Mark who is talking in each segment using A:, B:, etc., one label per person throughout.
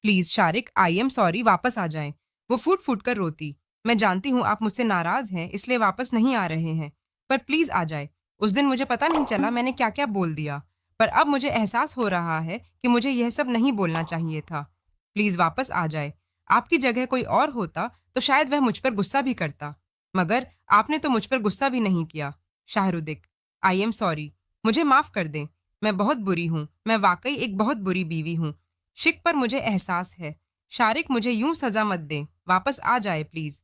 A: Please Shariq, I am sorry, वापस आ जाएं। वो फूट फूट कर रोती। मैं जानती हूँ आप मुझसे नाराज हैं, इसलिए वापस नहीं आ रहे हैं, पर प्लीज आ जाए। उस दिन मुझे पता नहीं चला मैंने क्या क्या बोल दिया, पर अब मुझे एहसास हो रहा है कि मुझे यह सब नहीं बोलना चाहिए था। प्लीज वापस आ जाए। आपकी जगह कोई और होता तो शायद वह मुझ पर गुस्सा भी करता, मगर आपने तो मुझ पर गुस्सा भी नहीं किया। शाहरुदिक, आई एम सॉरी, मुझे माफ कर दें। मैं बहुत बुरी हूँ, मैं वाकई एक बहुत बुरी बीवी हूँ। शिक पर मुझे एहसास है। शारिक, मुझे यूं सजा मत दें, वापस आ जाए प्लीज।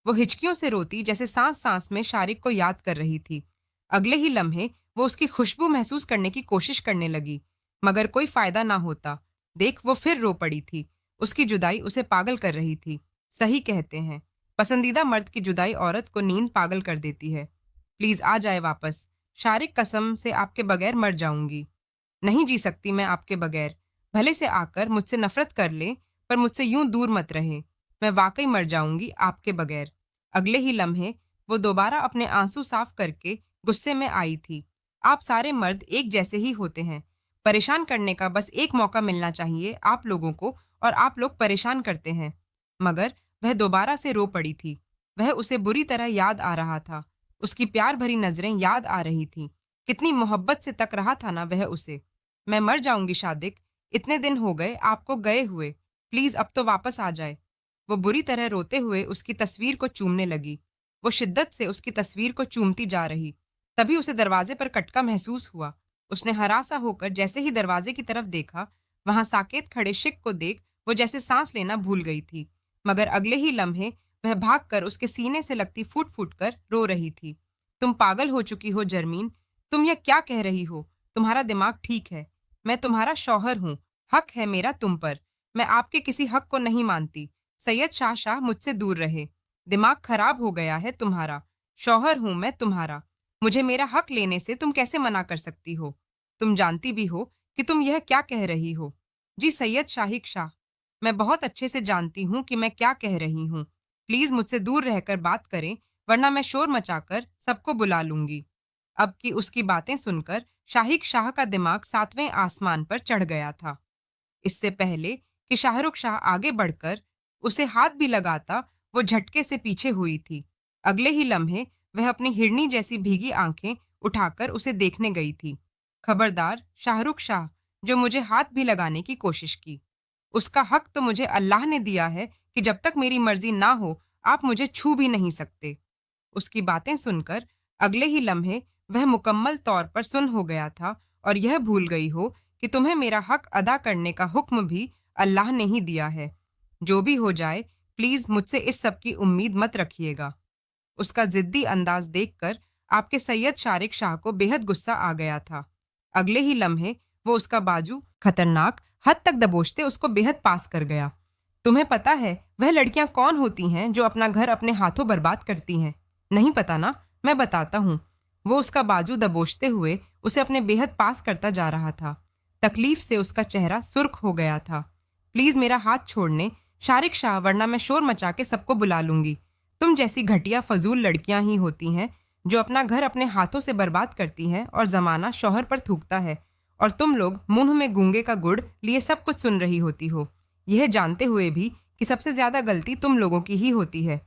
A: वो हिचकियों से रोती, जैसे सांस सांस में शारिक को याद कर रही थी। अगले ही लम्हे वो उसकी खुशबू महसूस करने की कोशिश करने लगी, मगर कोई फायदा ना होता। देख, वो फिर रो पड़ी थी। उसकी जुदाई उसे पागल कर रही थी। सही कहते हैं, पसंदीदा मर्द की जुदाई औरत को नींद पागल कर देती है। प्लीज आ जाए वापस। शारिक, कसम से आपके बगैर मर जाऊंगी। नहीं जी सकती मैं आपके बगैर। भले से आकर मुझसे नफरत कर ले, पर मुझसे यूं दूर मत रहे। मैं वाकई मर जाऊंगी आपके बगैर। अगले ही लम्हे वो दोबारा अपने आंसू साफ करके गुस्से में आई थी। आप सारे मर्द एक जैसे ही होते हैं। परेशान करने का बस एक मौका मिलना चाहिए आप लोगों को, और आप लोग परेशान करते हैं। मगर वह दोबारा से रो पड़ी थी। वह उसे बुरी तरह याद आ रहा था। उसकी प्यार भरी नजरें याद आ रही थी। कितनी मोहब्बत से तक रहा था ना वह उसे। मैं मर जाऊंगी शादिक, इतने दिन हो गए आपको गए हुए, प्लीज अब तो वापस आ जाए। वो बुरी तरह रोते हुए उसकी तस्वीर को चूमने लगी। वो शिद्दत से उसकी तस्वीर को चूमती जा रही। तभी उसे दरवाजे पर खटका महसूस हुआ। उसने हरासा होकर जैसे ही दरवाजे की तरफ देखा, वहां साकेत खड़े शिक को देख वो जैसे सांस लेना भूल गई थी। मगर अगले ही लम्हे वह भागकर उसके सीने से लगती फूट फूट कर रो रही थी। तुम पागल हो चुकी हो जर्मीन, तुम यह क्या कह रही हो? तुम्हारा दिमाग ठीक है। मैं तुम्हारा शौहर हूँ, हक है मेरा तुम पर। मैं आपके किसी हक को नहीं मानती। सैयद शाह मुझसे दूर रहे। दिमाग खराब हो गया है तुम्हारा। शौहर हूँ मैं तुम्हारा। मुझे मेरा हक लेने से तुम कैसे मना कर सकती हो? तुम जानती भी हो कि तुम यह क्या कह रही हो। जी सैयद शाहिक शाह, मैं बहुत अच्छे से जानती हूँ कि मैं क्या कह रही हूँ। प्लीज मुझसे दूर रहकर बात करें, वरना मैं शोर मचाकर सबको बुला लूंगी। अब की उसकी बातें सुनकर शाहिक शाह का दिमाग सातवें आसमान पर चढ़ गया था। इससे पहले कि शाहरुख शाह आगे बढ़कर उसे हाथ भी लगाता, वो झटके से पीछे हुई थी। अगले ही लम्हे वह अपनी हिरनी जैसी भीगी आंखें उठाकर उसे देखने गई थी। खबरदार शाहरुख शाह, जो मुझे हाथ भी लगाने की कोशिश की। उसका हक तो मुझे अल्लाह ने दिया है कि जब तक मेरी मर्जी ना हो आप मुझे छू भी नहीं सकते। उसकी बातें सुनकर अगले ही लम्हे वह मुकम्मल तौर पर सुन हो गया था, और यह भूल गई हो कि तुम्हें मेरा हक अदा करने का हुक्म भी अल्लाह ने ही दिया है। जो भी हो जाए, प्लीज मुझसे इस सब की उम्मीद मत रखिएगा। उसका जिद्दी अंदाज देखकर आपके सैयद शारिक शाह को बेहद गुस्सा आ गया था। अगले ही लम्हे वो उसका बाजू खतरनाक हद तक दबोचते उसको बेहद पास कर गया। तुम्हें पता है वह लड़कियां कौन होती हैं जो अपना घर अपने हाथों बर्बाद करती हैं? नहीं पता ना? मैं बताता हूँ। वो उसका बाजू दबोचते हुए उसे अपने बेहद पास करता जा रहा था। तकलीफ से उसका चेहरा सुर्ख हो गया था। प्लीज मेरा हाथ छोड़ने शारिक शाह, वरना मैं शोर मचा के सबको बुला लूंगी। तुम जैसी घटिया फजूल लड़कियां ही होती हैं जो अपना घर अपने हाथों से बर्बाद करती हैं और जमाना शौहर पर थूकता है, और तुम लोग मुंह में गूंगे का गुड़ लिए सब कुछ सुन रही होती हो, यह जानते हुए भी कि सबसे ज्यादा गलती तुम लोगों की ही होती है।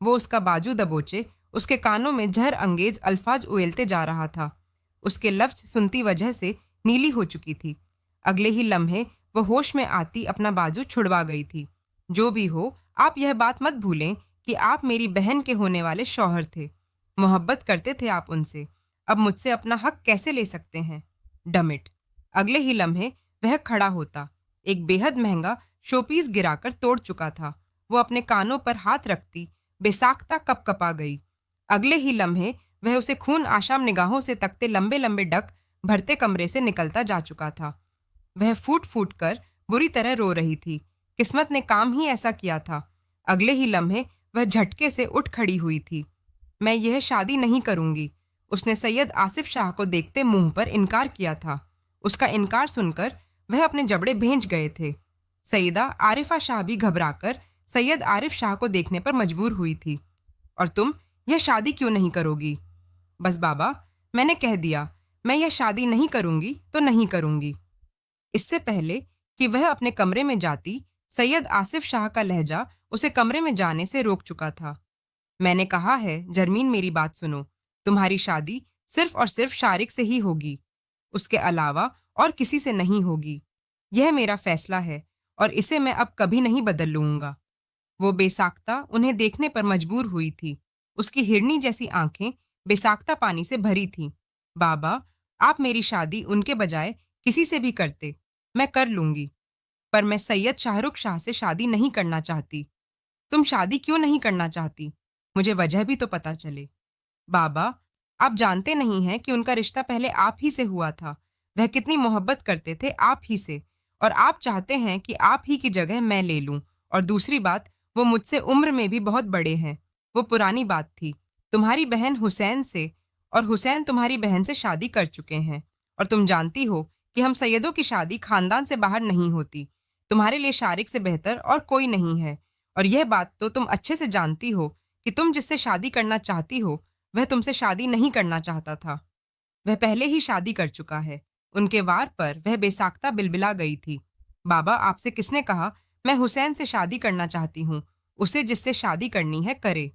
A: वो उसका बाजू दबोचे उसके कानों में जहर अंगेज अल्फाज उयलते जा रहा था। उसके लफ्ज सुनती वजह से नीली हो चुकी थी। अगले ही लम्हे वो होश में आती अपना बाजू छुड़वा गई थी। जो भी हो, आप यह बात मत भूलें कि आप मेरी बहन के होने वाले शौहर थे। मोहब्बत करते थे आप उनसे। अब मुझसे अपना हक कैसे ले सकते हैं? डमिट। अगले ही लम्हे वह खड़ा होता। एक बेहद महंगा शोपीस गिराकर तोड़ चुका था। वो अपने कानों पर हाथ रखती बेसाख्ता कपकपा गई। अगले ही लम्हे वह उसे खून आशाम निगाहों से तकते लंबे लंबे डक भरते कमरे से निकलता जा चुका था। वह फूट फूट कर बुरी तरह रो रही थी। किस्मत ने काम ही ऐसा किया था। अगले ही लम्हे वह झटके से उठ खड़ी हुई थी। मैं यह शादी नहीं करूंगी। उसने सैयद आसिफ शाह को देखते मुंह पर इनकार किया था। उसका इनकार सुनकर वह अपने जबड़े भेंच गए थे। सईदा आरिफा शाह भी घबराकर सैयद आरिफ शाह को देखने पर मजबूर हुई थी। और तुम यह शादी क्यों नहीं करोगी? बस बाबा, मैंने कह दिया, मैं यह शादी नहीं करूंगी तो नहीं करूंगी। इससे पहले कि वह अपने कमरे में जाती, सैयद आसिफ शाह का लहजा उसे कमरे में जाने से रोक चुका था। मैंने कहा है जरमीन, मेरी बात सुनो। तुम्हारी शादी सिर्फ और सिर्फ शारिक से ही होगी, उसके अलावा और किसी से नहीं होगी। यह मेरा फैसला है और इसे मैं अब कभी नहीं बदल लूंगा। वो बेसाख्ता उन्हें देखने पर मजबूर हुई थी। उसकी हिरनी जैसी आंखें बेसाख्ता पानी से भरी थीं। बाबा, आप मेरी शादी उनके बजाय किसी से भी करते, मैं कर लूंगी, पर मैं सैयद शाहरुख शाह से शादी नहीं करना चाहती। तुम शादी क्यों नहीं करना चाहती? मुझे वजह भी तो पता चले। बाबा, आप जानते नहीं हैं कि उनका रिश्ता पहले आप ही से हुआ था। वह कितनी मोहब्बत करते थे आप ही से, और आप चाहते हैं कि आप ही की जगह मैं ले लूं। और दूसरी बात, वो मुझसे उम्र में भी बहुत बड़े हैं। वो पुरानी बात थी। तुम्हारी बहन हुसैन से, और हुसैन तुम्हारी बहन से शादी कर चुके हैं। और तुम जानती हो कि हम सैयदों की शादी खानदान से बाहर नहीं होती। तुम्हारे लिए शारिक से बेहतर और कोई नहीं है। और यह बात तो तुम अच्छे से जानती हो कि तुम जिससे शादी करना चाहती हो वह तुमसे शादी नहीं करना चाहता था। वह पहले ही शादी कर चुका है। उनके वार पर वह बेसाख्ता बिलबिला गई थी। बाबा, आपसे किसने कहा मैं हुसैन से शादी करना चाहती हूँ? उसे जिससे शादी करनी है करे,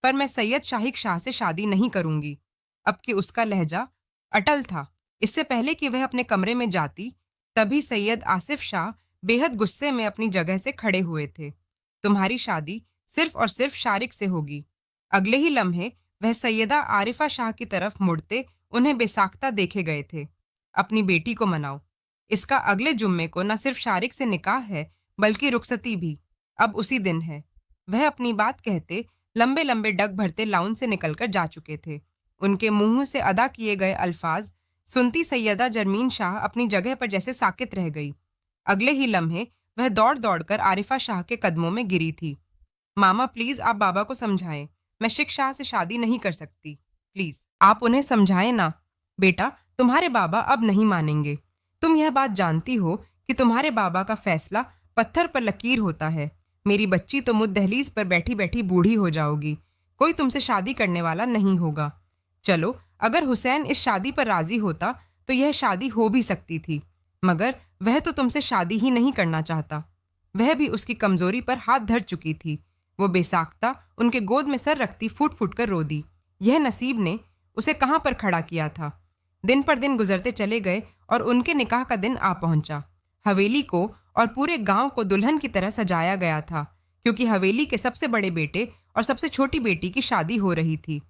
A: पर मैं सैयद शाहिक शाह से शादी नहीं करूंगी। अब कि उसका लहजा अटल था। इससे पहले कि वह अपने कमरे में जाती, तभी सैयद आसिफ शाह बेहद गुस्से में अपनी जगह से खड़े हुए थे। तुम्हारी शादी सिर्फ और सिर्फ शारिक से होगी। अगले ही लम्हे वह सैयदा आरिफा शाह की तरफ मुड़ते उन्हें बेसाख्ता देखे गए थे। अपनी बेटी को मनाओ। इसका अगले जुम्मे को न सिर्फ शारिक से निकाह है, बल्कि रुखसती भी अब उसी दिन है। वह अपनी बात कहते लंबे लंबे डग भरते लाउन से निकलकर जा चुके थे। उनके मुंह से अदा किए गए अल्फाज सुनती सैयदा जरमीन शाह अपनी जगह पर जैसे साकित रह गई। अगले ही लम्हे वह दौड़ दौड़कर आरिफा शाह के कदमों में गिरी थी। मामा, प्लीज आप बाबा को समझाएं। मैं शिक शाह से शादी नहीं कर सकती। प्लीज आप उन्हें समझाएं ना। बेटा, तुम्हारे बाबा अब नहीं मानेंगे। तुम यह बात जानती हो कि तुम्हारे बाबा का फैसला पत्थर पर लकीर होता है। मेरी बच्ची तो मुझ दहलीज पर बैठी बैठी बूढ़ी हो जाओगी। कोई तुमसे शादी करने वाला नहीं होगा। चलो, अगर हुसैन इस शादी पर राजी होता तो यह शादी हो भी सकती थी, मगर वह तो तुमसे शादी ही नहीं करना चाहता। वह भी उसकी कमजोरी पर हाथ धर चुकी थी। वो बेसाख्ता उनके गोद में सर रखती फूट फूट कर रो दी। यह नसीब ने उसे कहाँ पर खड़ा किया था। दिन पर दिन गुजरते चले गए और उनके निकाह का दिन आ पहुंचा। हवेली को और पूरे गांव को दुल्हन की तरह सजाया गया था, क्योंकि हवेली के सबसे बड़े बेटे और सबसे छोटी बेटी की शादी हो रही थी।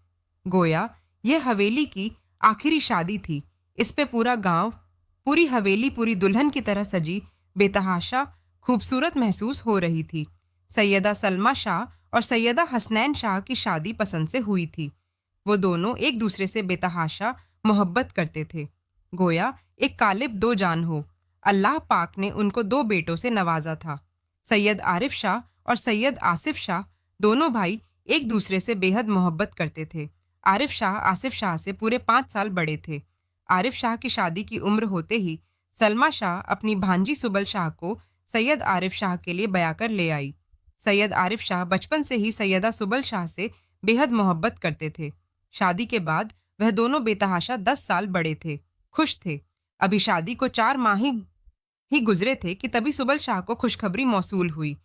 A: गोया यह हवेली की आखिरी शादी थी। इस पे पूरा गांव, पूरी हवेली पूरी दुल्हन की तरह सजी बेतहाशा खूबसूरत महसूस हो रही थी। सैयदा सलमा शाह और सैयदा हसनैन शाह की शादी पसंद से हुई थी। वो दोनों एक दूसरे से बेतहाशा मोहब्बत करते थे। गोया एक कालिब दो जान हो। अल्लाह पाक ने उनको दो बेटों से नवाजा था। सैयद आरिफ शाह और सैयद आसिफ शाह दोनों भाई एक दूसरे से बेहद मोहब्बत करते थे। आरिफ शाह आसिफ शाह से पूरे 5 साल बड़े थे। आरिफ शाह की शादी की उम्र होते ही सलमा शाह अपनी भांजी सुबल शाह को सैयद आरिफ शाह के लिए बया कर ले आई। सैयद आरिफ शाह बचपन से ही सैयदा सुबल शाह से बेहद मोहब्बत करते थे। शादी के बाद वह दोनों बेतहाशा 10 साल बड़े थे, खुश थे। अभी शादी को 4 माह ही गुजरे थे कि तभी सुबल शाह को खुशखबरी मौसूल हुई।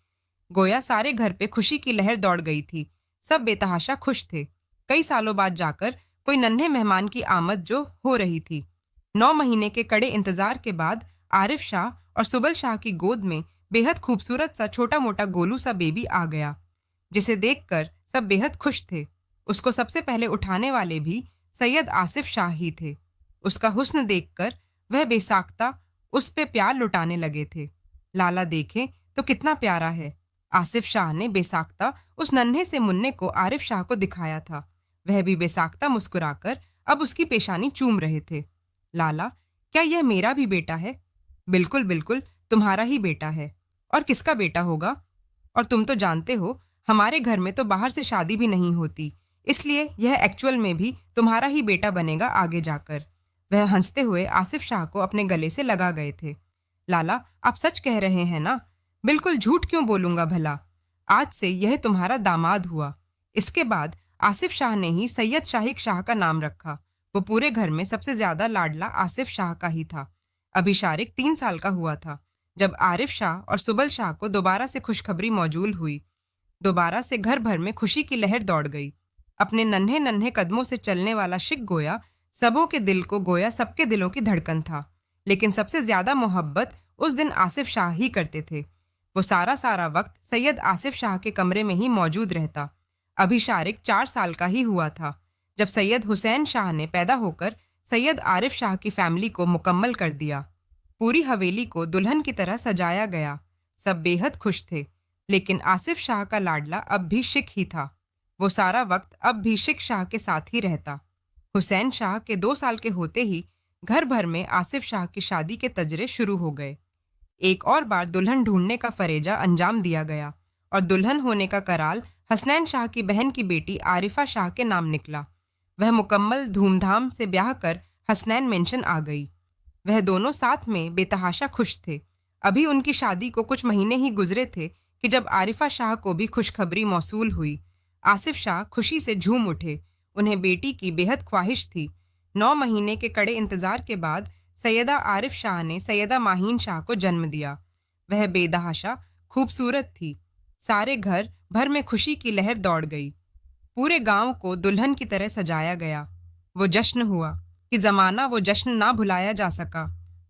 A: गोया सारे घर पे खुशी की लहर दौड़ गई थी। सब बेतहाशा खुश थे। कई सालों बाद जाकर कोई नन्हे मेहमान की आमद जो हो रही थी। 9 महीने के कड़े इंतजार के बाद आरिफ शाह और सुबल शाह की गोद में बेहद खूबसूरत सा छोटा मोटा गोलू सा बेबी आ गया, जिसे देखकर सब बेहद खुश थे। उसको सबसे पहले उठाने वाले भी सैयद आसिफ शाह ही थे। उसका हुस्न देखकर वह बेसाख्ता उस पे प्यार लुटाने लगे थे। लाला देखें तो कितना प्यारा है। आसिफ शाह ने बेसाख्ता उस नन्हे से मुन्ने को आरिफ शाह को दिखाया था। वह भी बेसाख्ता मुस्कुराकर अब उसकी पेशानी चूम रहे थे। लाला, क्या यह मेरा भी बेटा है? बिल्कुल बिल्कुल, तुम्हारा ही बेटा है। और किसका बेटा होगा? और तुम तो जानते हो हमारे घर में तो बाहर से शादी भी नहीं होती, इसलिए यह एक्चुअल में भी तुम्हारा ही बेटा बनेगा आगे जाकर। वह हंसते हुए आसिफ शाह को अपने गले से लगा गए थे। लाला, आप सच कह रहे हैं ना? बिल्कुल झूठ क्यों बोलूंगा भला। आज से यह तुम्हारा दामाद हुआ। इसके बाद आसिफ शाह ने ही सैयद शाहिक शाह का नाम रखा। वो पूरे घर में सबसे ज्यादा लाडला आसिफ शाह का ही था। अभी शारिक 3 साल का हुआ था जब आरिफ शाह और सुबल शाह को दोबारा से खुशखबरी मौजूल हुई, दोबारा से घर भर में खुशी की लहर दौड़ गई। अपने नन्हे नन्हे कदमों से चलने वाला शिक गोया सबों के दिल को गोया सबके दिलों की धड़कन था। लेकिन सबसे ज्यादा मोहब्बत उस दिन आसिफ शाह ही करते थे। वो सारा सारा वक्त सैयद आसिफ शाह के कमरे में ही मौजूद रहता। अभी शारिक 4 साल का ही हुआ था जब सैयद हुसैन शाह ने पैदा होकर सैयद आरिफ शाह की फैमिली को मुकम्मल कर दिया। पूरी हवेली को दुल्हन की तरह सजाया गया। सब बेहद खुश थे। लेकिन आसिफ शाह का लाडला अब भी शिक ही था। वो सारा वक्त अब भी शिक शाह के साथ ही रहता। हुसैन शाह के 2 साल के होते ही घर भर में आसिफ शाह की शादी के तजरे शुरू हो गए। एक और बार दुल्हन ढूंढने का फरेजा अंजाम दिया गया और दुल्हन होने का कराल हसनैन शाह की बहन की बेटी आरिफा शाह के नाम निकला। वह मुकम्मल धूमधाम से ब्याह कर हसनैन मेंशन आ गई। वह दोनों साथ में बेतहाशा खुश थे। अभी उनकी शादी को कुछ महीने ही गुजरे थे कि जब आरिफा शाह को भी खुशखबरी मौसूल हुई। आसिफ शाह खुशी से झूम उठे। उन्हें बेटी की बेहद ख्वाहिश थी। 9 महीने के कड़े इंतजार के बाद सैयदा आरिफ शाह ने सैयदा माहीन शाह को जन्म दिया। वह बेतहाशा खूबसूरत थी। सारे घर भर में खुशी की लहर दौड़ गई। पूरे गांव को दुल्हन की तरह सजाया गया। वो जश्न हुआ कि जमाना वो जश्न ना भुलाया जा सका।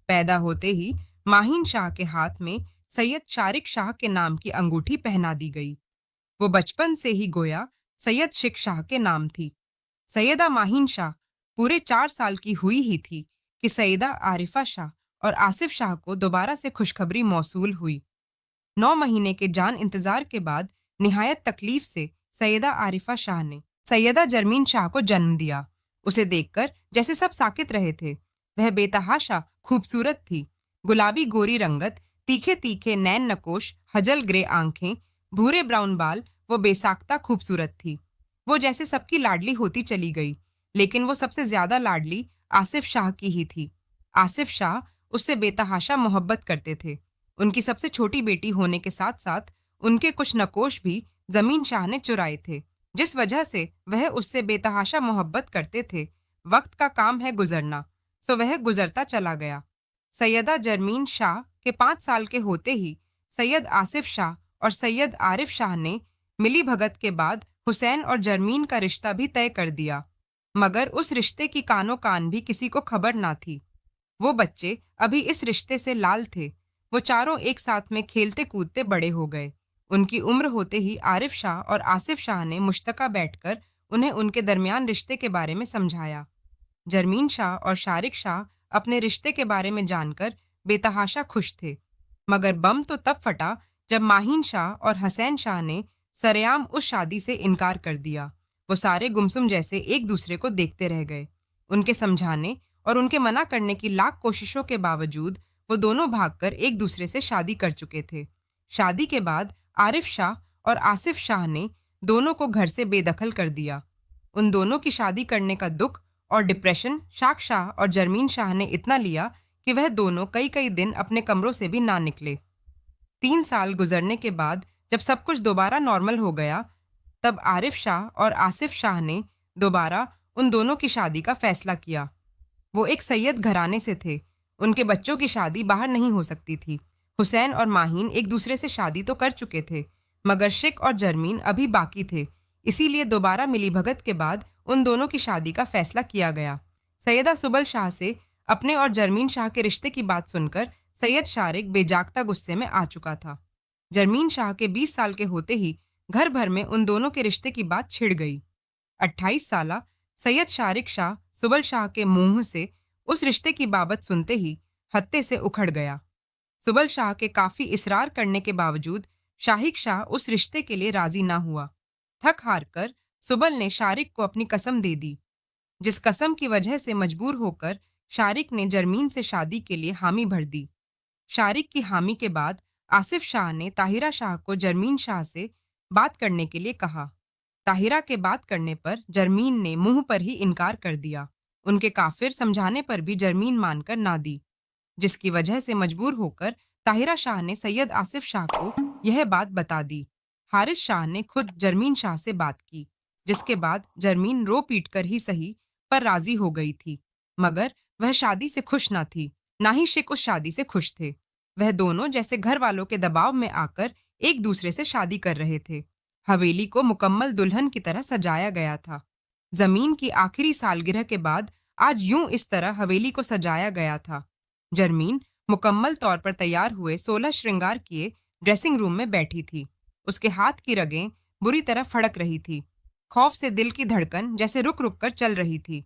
A: पैदा होते ही माहीन शाह के हाथ में सैयद शारिक शाह के नाम की अंगूठी पहना दी गई। वो बचपन से ही गोया सैयद शिक शाह के नाम थी। सैयदा माहीन शाह पूरे 4 साल की हुई ही थी कि सैयदा आरिफा शाह और आसिफ शाह को दोबारा से खुशखबरी मौसूल हुई। 9 महीने के जान इंतजार के बाद निहायत तकलीफ से सैयदा आरिफा शाह ने सैयदा जरमीन शाह को जन्म दिया। उसे देखकर जैसे सब साकित रहे थे। वह बेतहाशा खूबसूरत थी। गुलाबी गोरी रंगत, तीखे तीखे नैन नकोश, हजल ग्रे आंखें, भूरे ब्राउन बाल, वो बेसाख्ता खूबसूरत थी। वो जैसे सबकी लाडली होती चली गई। लेकिन वो सबसे ज्यादा लाडली आसिफ शाह की ही थी। आसिफ शाह उससे बेतहाशा मोहब्बत करते थे। उनकी सबसे छोटी बेटी होने के साथ साथ उनके कुछ नकोश भी जमीन शाह ने चुराए थे, जिस वजह से वह उससे बेतहाशा मोहब्बत करते थे। वक्त का काम है गुजरना, सो वह गुजरता चला गया। सैयदा जरमीन शाह के 5 साल के होते ही सैयद आसिफ शाह और सैयद आरिफ शाह ने मिली भगत के बाद हुसैन और जरमीन का रिश्ता भी तय कर दिया। मगर उस रिश्ते की कानो कान भी किसी को खबर ना थी। वो बच्चे अभी इस रिश्ते से लाल थे। वो चारों एक साथ में खेलते कूदते बड़े हो गए। उनकी उम्र होते ही आरिफ शाह और आसिफ शाह ने मुश्तका बैठकर उन्हें उनके दरमियान रिश्ते के बारे में समझाया। जरमीन शाह और शारिक शाह अपने रिश्ते के बारे में जानकर बेतहाशा खुश थे। मगर बम तो तब फटा जब माहीन शाह और हसैन शाह ने सरेआम उस शादी से इनकार कर दिया। वो सारे गुमसुम जैसे एक दूसरे को देखते रह गए। उनके समझाने और उनके मना करने की लाख कोशिशों के बावजूद वो दोनों भागकर एक दूसरे से शादी कर चुके थे। शादी के बाद आरिफ शाह और आसिफ शाह ने दोनों को घर से बेदखल कर दिया। उन दोनों की शादी करने का दुख और डिप्रेशन शाक शाह और जरमीन शाह ने इतना लिया कि वह दोनों कई कई दिन अपने कमरों से भी ना निकले। 3 साल गुजरने के बाद जब सब कुछ दोबारा नॉर्मल हो गया, तब आरिफ शाह और आसिफ शाह ने दोबारा उन दोनों की शादी का फैसला किया। वो एक सैयद घराने से थे। उनके बच्चों की शादी बाहर नहीं हो सकती थी। हुसैन और माहीन एक दूसरे से शादी तो कर चुके थे, मगर शिक और जरमीन अभी बाकी थे। इसीलिए दोबारा मिलीभगत के बाद उन दोनों की शादी का फैसला किया गया। सैयदा सुबल शाह से अपने और जरमीन शाह के रिश्ते की बात सुनकर सैयद शारिक बेजागता गुस्से में आ चुका था। जरमीन शाह के 20 साल के होते ही घर भर में उन दोनों के रिश्ते की बात छिड़ गई। 28 साला सैयद शारिक शाह सुबल शाह के मुंह से उस रिश्ते की बाबत सुनते ही हत्ते से उखड़ गया। सुबल शाह के काफी इसरार करने के बावजूद शाहिक शाह उस रिश्ते के लिए राजी ना हुआ। थक हार कर सुबल ने शारिक को अपनी कसम दे दी, जिस कसम की वजह से मजबूर होकर शारिक ने जरमीन से शादी के लिए हामी भर दी। शारिक की हामी के बाद आसिफ शाह ने ताहिरा शाह को जरमीन शाह से बात करने के लिए कहा। ताहिरा के बात करने पर जरमीन ने मुंह पर ही इनकार कर दिया। उनके काफिर समझाने पर भी जरमीन मानकर ना दी, जिसकी वजह से मजबूर होकर ताहिरा शाह ने सैयद आसिफ शाह को यह बात बता दी। हारिस शाह ने खुद जरमीन शाह से बात की, जिसके बाद जरमीन रो पीट कर ही सही पर राजी हो गई थी। मगर वह शादी से खुश ना थी, ना ही शिक उस शादी से खुश थे। वह दोनों जैसे घर वालों के दबाव में आकर एक दूसरे से शादी कर रहे थे। हवेली को मुकम्मल दुल्हन की तरह सजाया गया था। जमीन की आखिरी सालगिरह के बाद आज यूं इस तरह हवेली को सजाया गया था। जर्मीन मुकम्मल तौर पर तैयार हुए 16 श्रृंगार किए ड्रेसिंग रूम में बैठी थी। उसके हाथ की रगें बुरी तरह फड़क रही थी। खौफ से दिल की धड़कन जैसे रुक रुक कर चल रही थी।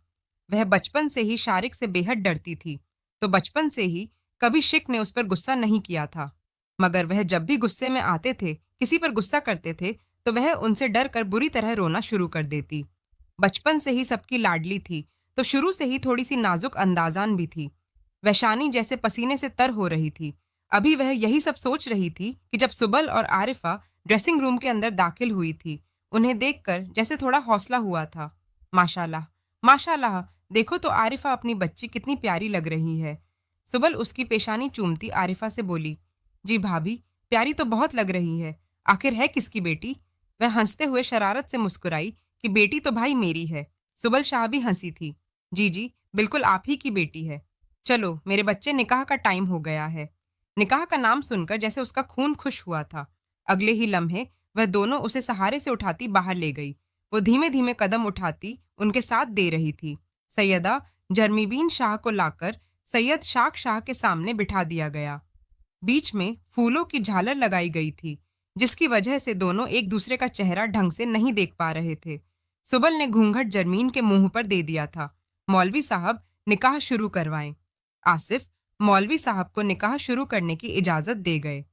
A: वह बचपन से ही शारिक से बेहद डरती थी, तो बचपन से ही कभी शिक ने उस पर गुस्सा नहीं किया था। मगर वह जब भी गुस्से में आते थे, किसी पर गुस्सा करते थे, तो वह उनसे डर कर बुरी तरह रोना शुरू कर देती। बचपन से ही सबकी लाडली थी, तो शुरू से ही थोड़ी सी नाजुक अंदाजान भी थी। वैशानी जैसे पसीने से तर हो रही थी। अभी वह यही सब सोच रही थी कि जब सुबल और आरिफा ड्रेसिंग रूम के अंदर दाखिल हुई थी। उन्हें देखकर जैसे थोड़ा हौसला हुआ था। माशाल्लाह, माशाल्लाह, देखो तो आरिफा अपनी बच्ची कितनी प्यारी लग रही है। सुबल उसकी पेशानी चूमती आरिफा से बोली, जी भाभी, प्यारी तो बहुत लग रही है। आखिर है किसकी बेटी? वह हंसते हुए शरारत से मुस्कुराई कि बेटी तो भाई मेरी है। सुबल शाह भी हंसी थी। जी जी, बिल्कुल आप ही की बेटी है। चलो, मेरे बच्चे, निकाह का टाइम हो गया है। निकाह का नाम सुनकर जैसे उसका खून खुश हुआ था। अगले ही लम्हे वह दोनों उसे सहारे से उठाती बाहर ले गई। वो धीमे धीमे कदम उठाती उनके साथ दे रही थी। सैयदा जर्मीबीन शाह को लाकर सैयद शाक शाह के सामने बिठा दिया गया। बीच में फूलों की झालर लगाई गई थी, जिसकी वजह से दोनों एक दूसरे का चेहरा ढंग से नहीं देख पा रहे थे। सुबल ने घूंघट जर्मीन के मुंह पर दे दिया था। मौलवी साहब, निकाह शुरू करवाएं। आसिफ मौलवी साहब को निकाह शुरू करने की इजाजत दे गए।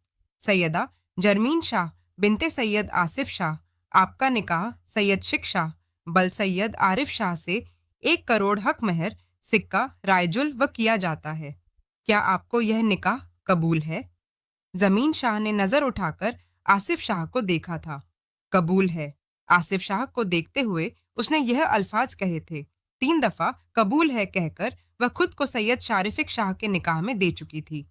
A: सैयदा जर्मीन शाह बिनते सैयद आसिफ शाह, आपका निकाह सैयद शिक शाह बल सैयद आरिफ शाह से 1 करोड़ हक महर सिक्का रायजुल व किया जाता है। क्या आपको यह निकाह कबूल है? जमीन शाह ने नजर उठाकर आसिफ शाह को देखा था। कबूल है। आसिफ शाह को देखते हुए उसने यह अल्फाज कहे थे। 3 दफा कबूल है कहकर वह खुद को सैयद शारिफिक शाह के निकाह में दे चुकी थी।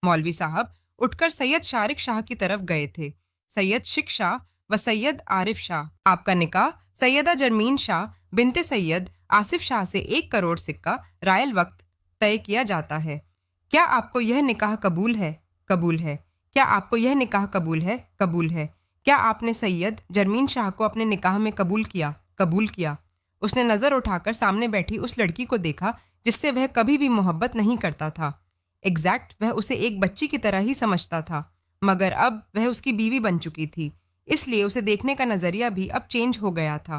A: मौलवी साहब उठकर सैयद शारिक शाह की तरफ गए थे। सैयद शिक शाह व सैयद आरिफ शाह, आपका निकाह सैयदा जर्मीन शाह बिनते सैयद आसिफ शाह से 1 करोड़ सिक्का रायल वक्त तय किया जाता है। क्या आपको यह निकाह कबूल है? कबूल है। क्या आपको यह निकाह कबूल है? कबूल है। क्या आपने सैयद जर्मीन शाह को अपने निकाह में कबूल किया? कबूल किया। उसने नजर उठाकर सामने बैठी उस लड़की को देखा जिससे वह कभी भी मोहब्बत नहीं करता था। एग्जैक्ट वह उसे एक बच्ची की तरह ही समझता था, मगर अब वह उसकी बीवी बन चुकी थी, इसलिए उसे देखने का नजरिया भी अब चेंज हो गया था।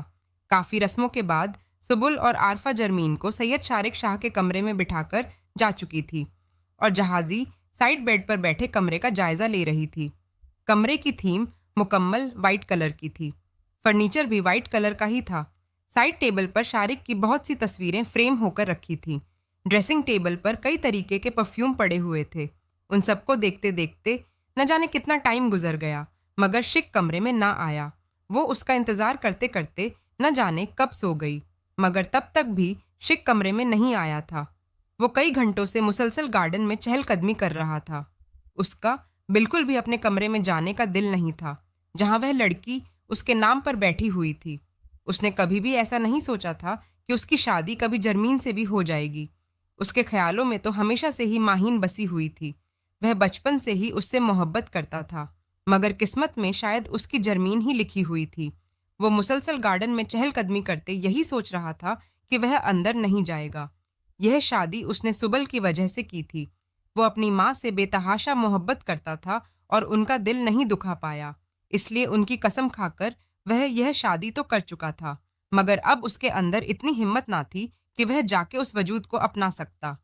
A: काफी रस्मों के बाद सुबुल और आरफा जर्मीन को सैयद शारिक शाह के कमरे में बिठाकर जा चुकी थी और जहाजी साइड बेड पर बैठे कमरे का जायजा ले रही थी। कमरे की थीम मुकम्मल वाइट कलर की थी। फर्नीचर भी वाइट कलर का ही था। साइड टेबल पर शारिक की बहुत सी तस्वीरें फ्रेम होकर रखी थी। ड्रेसिंग टेबल पर कई तरीके के परफ्यूम पड़े हुए थे। उन सबको देखते देखते न जाने कितना टाइम गुजर गया, मगर शिक कमरे में ना आया। वो उसका इंतजार करते करते न जाने कब सो गई, मगर तब तक भी शिक कमरे में नहीं आया था। वो कई घंटों से मुसलसल गार्डन में चहलकदमी कर रहा था। उसका बिल्कुल भी अपने कमरे में जाने का दिल नहीं था, जहां वह लड़की उसके नाम पर बैठी हुई थी। उसने कभी भी ऐसा नहीं सोचा था कि उसकी शादी कभी जर्मीन से भी हो जाएगी। उसके ख्यालों में तो हमेशा से ही माहीन बसी हुई थी। वह बचपन से ही उससे मोहब्बत करता था, मगर किस्मत में शायद उसकी जर्मीन ही लिखी हुई थी। वो मुसलसल गार्डन में चहलकदमी करते यही सोच रहा था कि वह अंदर नहीं जाएगा। यह शादी उसने सुबल की वजह से की थी। वो अपनी माँ से बेतहाशा मोहब्बत करता था और उनका दिल नहीं दुखा पाया, इसलिए उनकी कसम खाकर वह यह शादी तो कर चुका था, मगर अब उसके अंदर इतनी हिम्मत ना थी कि वह जाके उस वजूद को अपना सकता।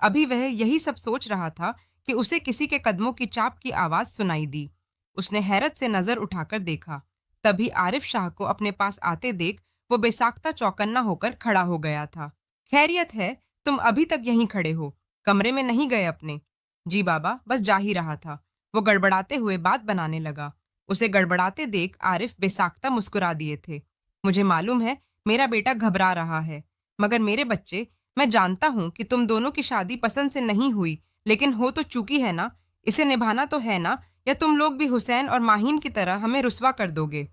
A: अभी वह यही सब सोच रहा था कि उसे किसी के कदमों की चाप की आवाज सुनाई दी। उसने हैरत से नजर उठाकर देखा। तभी आरिफ शाह को अपने पास आते देख वो बेसाख्ता चौकन्ना होकर खड़ा हो गया था। खैरियत है, तुम अभी तक यहीं खड़े हो, कमरे में नहीं गए अपने? जी बाबा, बस जा ही रहा था। वो गड़बड़ाते हुए बात बनाने लगा। उसे गड़बड़ाते देख आरिफ बेसाख्ता मुस्कुरा दिए थे। मुझे मालूम है मेरा बेटा घबरा रहा है, मगर मेरे बच्चे, मैं जानता हूँ कि तुम दोनों की शादी पसंद से नहीं हुई, लेकिन हो तो चुकी है ना, इसे निभाना तो है ना, या तुम लोग भी हुसैन और माहीन की तरह हमें रुस्वा कर दोगे?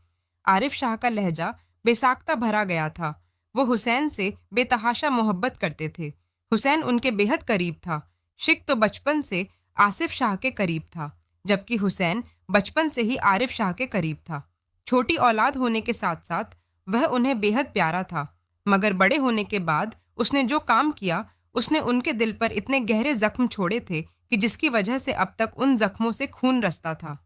A: आरिफ शाह का लहजा बेसाख्ता भरा गया था। वो हुसैन से बेतहाशा मोहब्बत करते थे। हुसैन उनके बेहद करीब था। शिक तो बचपन से आसिफ शाह के करीब था, जबकि हुसैन बचपन से ही आरिफ शाह के करीब था। छोटी औलाद होने के साथ साथ वह उन्हें बेहद प्यारा था, मगर बड़े होने के बाद उसने जो काम किया उसने उनके दिल पर इतने गहरे जख्म छोड़े थे कि जिसकी वजह से अब तक उन जख्मों से खून रसता था।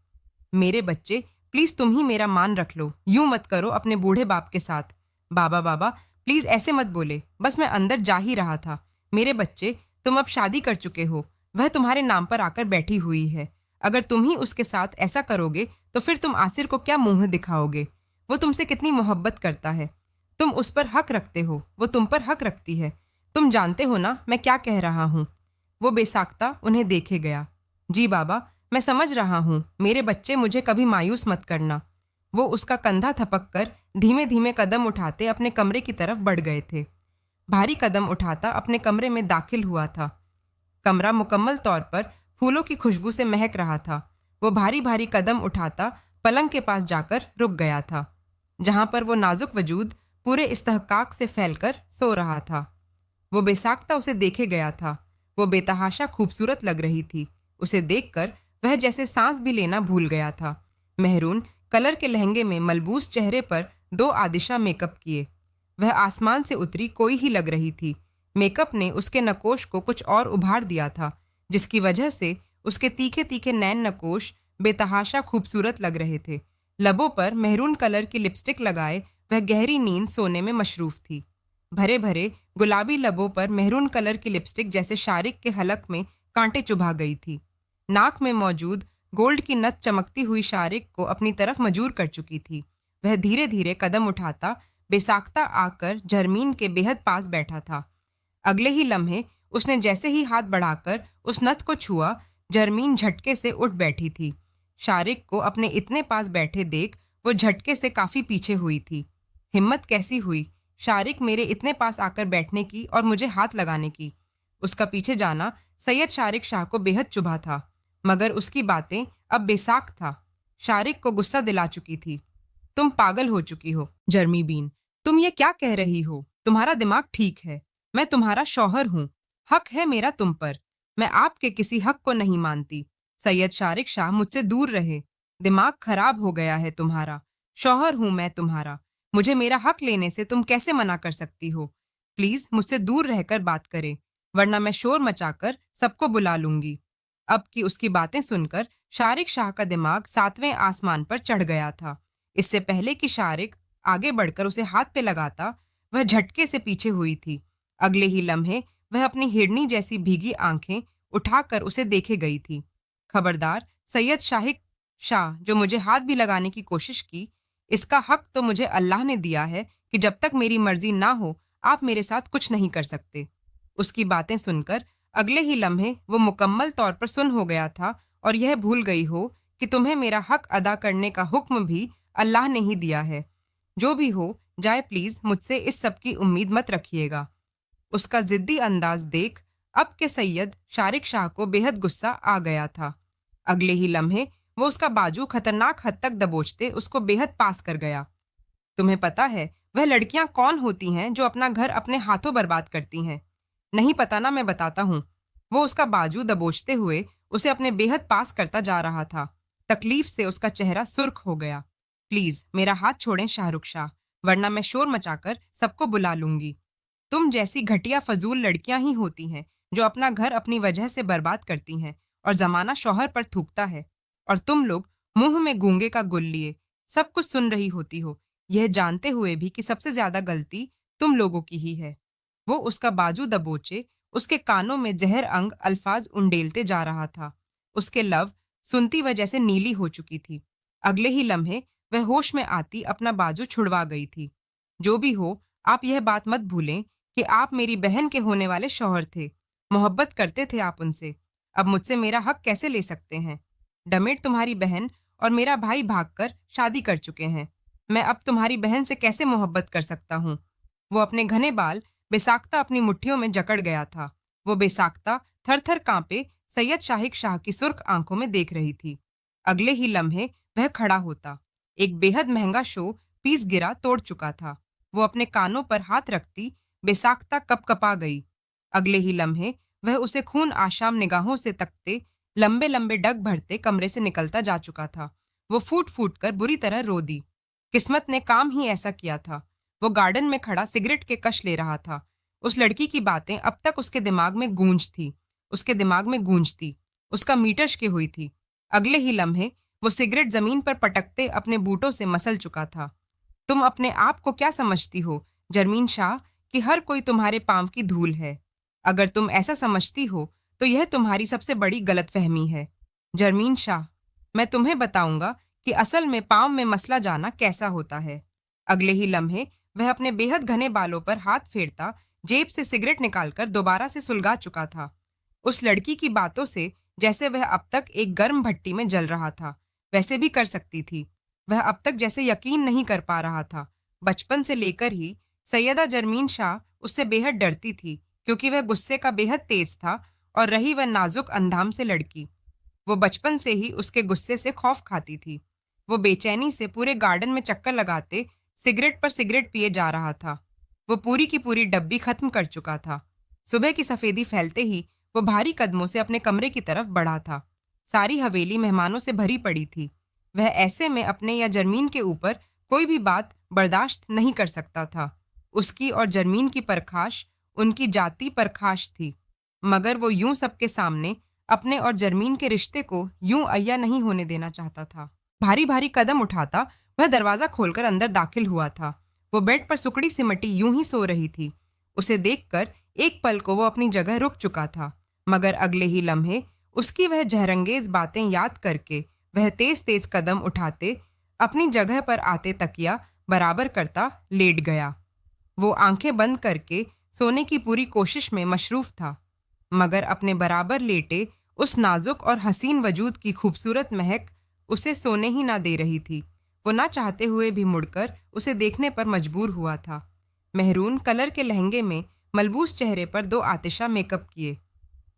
A: मेरे बच्चे, प्लीज तुम ही मेरा मान रख लो, यूं मत करो अपने बूढ़े बाप के साथ। बाबा बाबा प्लीज ऐसे मत बोले, बस मैं अंदर जा ही रहा था। मेरे बच्चे, तुम अब शादी कर चुके हो, वह तुम्हारे नाम पर आकर बैठी हुई है। अगर तुम ही उसके साथ ऐसा करोगे तो फिर तुम आसिर को क्या मुंह दिखाओगे? वो तुमसे कितनी मोहब्बत करता है, तुम उस पर हक रखते हो, वो तुम पर हक रखती है। तुम जानते हो ना मैं क्या कह रहा हूँ। वो बेसाख्ता उन्हें देखे गया। जी बाबा, मैं समझ रहा हूँ। मेरे बच्चे, मुझे कभी मायूस मत करना। वो उसका कंधा थपक कर धीमे धीमे कदम उठाते अपने कमरे की तरफ बढ़ गए थे। भारी कदम उठाता अपने कमरे में दाखिल हुआ था। कमरा मुकम्मल तौर पर फूलों की खुशबू से महक रहा था। वो भारी भारी कदम उठाता पलंग के पास जाकर रुक गया था, जहां पर वो नाजुक वजूद पूरे इस्तेहकाक से फैलकर सो रहा था। वो बेसाख्ता उसे देखे गया था। वो बेतहाशा खूबसूरत लग रही थी। उसे देखकर वह जैसे सांस भी लेना भूल गया था। मेहरून कलर के लहंगे में मलबूस चेहरे पर 2 आदिशा मेकअप किए। वह आसमान से उतरी कोई ही लग रही थी। मेकअप ने उसके नकोश को कुछ और उभार दिया था, जिसकी वजह से उसके तीखे तीखे नैन नकोश बेतहाशा खूबसूरत लग रहे थे। लबों पर मेहरून कलर की लिपस्टिक लगाए वह गहरी नींद सोने में मशरूफ थी। भरे भरे गुलाबी लबों पर मेहरून कलर की लिपस्टिक जैसे शारिक के हलक में कांटे चुभा गई थी। नाक में मौजूद गोल्ड की नथ चमकती हुई शारिक को अपनी तरफ मजूर कर चुकी थी। वह धीरे धीरे कदम उठाता बेसाख्ता आकर जरमीन के बेहद पास बैठा था। अगले ही लम्हे उसने जैसे ही हाथ बढ़ाकर उस नथ को छुआ, जरमीन झटके से उठ बैठी थी। शारिक को अपने इतने पास बैठे देख वो झटके से काफी पीछे हुई थी। हिम्मत कैसी हुई शारिक मेरे इतने पास आकर बैठने की और मुझे हाथ लगाने की? उसका पीछे जाना सैयद शारिक शाह को बेहद चुभा था, मगर उसकी बातें अब बेसाख था। शारिक को गुस्सा दिला चुकी थी। तुम पागल हो चुकी हो जर्मी बीन, तुम ये क्या कह रही हो? तुम्हारा दिमाग ठीक है? मैं तुम्हारा शौहर हूँ, हक है मेरा तुम पर। मैं आपके किसी हक को नहीं मानती। सैयद शारिक शाह, मुझसे दूर रहे। दिमाग खराब हो गया है तुम्हारा। शौहर हूँ मैं तुम्हारा, मुझे मेरा हक लेने से तुम कैसे मना कर सकती हो? प्लीज मुझसे दूर रहकर बात करें, वरना मैं शोर मचाकर सबको बुला लूंगी। अब की उसकी बातें सुनकर शारिक शाह का दिमाग 7वें आसमान पर चढ़ गया था। इससे पहले कि शारिक आगे बढ़कर उसे हाथ पे लगाता, वह झटके से पीछे हुई थी। अगले ही लम्हे वह अपनी हिरनी जैसी भीगी आंखें उठाकर उसे देखे गई थी। खबरदार सैयद शाहिक शाह, जो मुझे हाथ भी लगाने की कोशिश की, इसका हक तो मुझे अल्लाह ने दिया है कि जब तक मेरी मर्जी ना हो आप मेरे साथ कुछ नहीं कर सकते। उसकी बातें सुनकर अगले ही लम्हे वो मुकम्मल तौर पर सुन हो गया था और यह भूल गई हो कि तुम्हें मेरा हक अदा करने का हुक्म भी अल्लाह ने ही दिया है। जो भी हो जाए, प्लीज मुझसे इस सब की उम्मीद मत रखिएगा। उसका जिद्दी अंदाज देख अब के सैयद शारिक शाह को बेहद गुस्सा आ गया था। अगले ही लम्हे वो उसका बाजू खतरनाक हद तक दबोचते उसको बेहद पास कर गया। तुम्हें पता है वह लड़कियां कौन होती हैं जो अपना घर अपने हाथों बर्बाद करती हैं? नहीं पता ना, मैं बताता हूँ। वो उसका बाजू दबोचते हुए उसे अपने बेहद पास करता जा रहा था। तकलीफ से उसका चेहरा सुर्ख हो गया। प्लीज मेरा हाथ छोड़ें शाहरुख शाह, वरना मैं शोर मचाकर सबको बुला लूंगी। तुम जैसी घटिया फजूल लड़कियां ही होती हैं जो अपना घर अपनी वजह से बर्बाद करती हैं और जमाना शौहर पर थूकता है, और तुम लोग मुंह में गूंगे का गुल लिए सब कुछ सुन रही होती हो, यह जानते हुए भी कि सबसे ज्यादा गलती तुम लोगों की ही है। वो उसका बाजू दबोचे उसके कानों में जहर अंग अल्फाज उंडेलते जा रहा था। उसके लब सुनती वह जैसे नीली हो चुकी थी। अगले ही लम्हे वह होश में आती अपना बाजू छुड़वा गई थी। जो भी हो, आप यह बात मत भूलें कि आप मेरी बहन के होने वाले शौहर थे। मोहब्बत करते थे आप उनसे। अब मुझसे मेरा हक कैसे ले सकते हैं? डमेट तुम्हारी बहन और मेरा भाई भागकर शादी कर चुके हैं। मैं अब तुम्हारी बहन से कैसे मोहब्बत कर सकता हूँ? वो अपने घने बाल बेसाख्ता अपनी मुट्ठियों में जकड़ गया था। वो बेसाख्ता थर थर कांपे सैयद शाहिक शाह की सुर्ख आंखों में देख रही थी। अगले ही लम्हे वह खड़ा होता। एक बेहद महंगा शो पीस गिरा तोड़ चुका था। वो अपने कानों पर हाथ रखती बेसाख्ता कपकपा गई। अगले ही लम्हे वह उसे खून आशाम निगाहों से तकते लंबे लंबे डग भरते कमरे से निकलता जा चुका था। वो फूट फूट कर बुरी तरह रो दी। किस्मत ने काम ही ऐसा किया था। वो गार्डन में खड़ा सिगरेट के कश ले रहा था। उस लड़की की बातें अब तक उसके दिमाग में गूंजती। उसका मीटर की हुई थी। अगले ही लम्हे वो सिगरेट जमीन पर पटकते अपने बूटों से मसल चुका था। तुम अपने आप को क्या समझती हो, जरमीन शाह, कि हर कोई तुम्हारे पांव की धूल है? अगर तुम ऐसा समझती हो तो यह तुम्हारी सबसे बड़ी गलतफहमी है। जरमीन शाह, मैं तुम्हें बताऊंगा कि असल में पांव में मसला जाना कैसा होता है। अगले ही लम्हे वह अपने बेहद घने बालों पर हाथ फेरता जेब से सिगरेट निकालकर दोबारा से सुलगा चुका था। उस लड़की की बातों से जैसे वह अब तक एक गर्म भट्टी में जल रहा था, वैसे भी कर सकती थी। वह अब तक जैसे यकीन नहीं कर पा रहा था। बचपन से लेकर ही सैयदा जरमीन शाह उससे बेहद डरती थी, क्योंकि वह गुस्से का बेहद तेज था, और रही वह नाजुक अंधाम से लड़की, वो बचपन से ही उसके गुस्से से खौफ खाती थी। वो बेचैनी से पूरे गार्डन में चक्कर लगाते सिगरेट पर सिगरेट पिए जा रहा था। वो पूरी की पूरी डब्बी खत्म कर चुका था। सुबह की सफेदी फैलते ही वो भारी कदमों से अपने कमरे की तरफ बढ़ा था। सारी हवेली मेहमानों से भरी पड़ी थी। वह ऐसे में अपने या जरमीन के ऊपर कोई भी बात बर्दाश्त नहीं कर सकता था। उसकी और जरमीन की परखाश उनकी जाति परखाश थी, मगर वो यूं सबके सामने अपने और जरमीन के रिश्ते को यूं अय्या नहीं होने देना चाहता था। भारी भारी कदम उठाता वह दरवाजा खोलकर अंदर दाखिल हुआ था। वो बेड पर सुकड़ी सिमटी यूं ही सो रही थी। उसे देखकर एक पल को वो अपनी जगह रुक चुका था, मगर अगले ही लम्हे उसकी वह जहरंगेज बातें याद करके वह तेज तेज कदम उठाते अपनी जगह पर आते तकिया बराबर करता लेट गया। वो आंखें बंद करके सोने की पूरी कोशिश में मशरूफ था, मगर अपने बराबर लेटे उस नाजुक और हसीन वजूद की खूबसूरत महक उसे सोने ही ना दे रही थी। वो ना चाहते हुए भी मुड़कर उसे देखने पर मजबूर हुआ था। मेहरून कलर के लहंगे में मलबूस चेहरे पर 2 आतिशा मेकअप किए।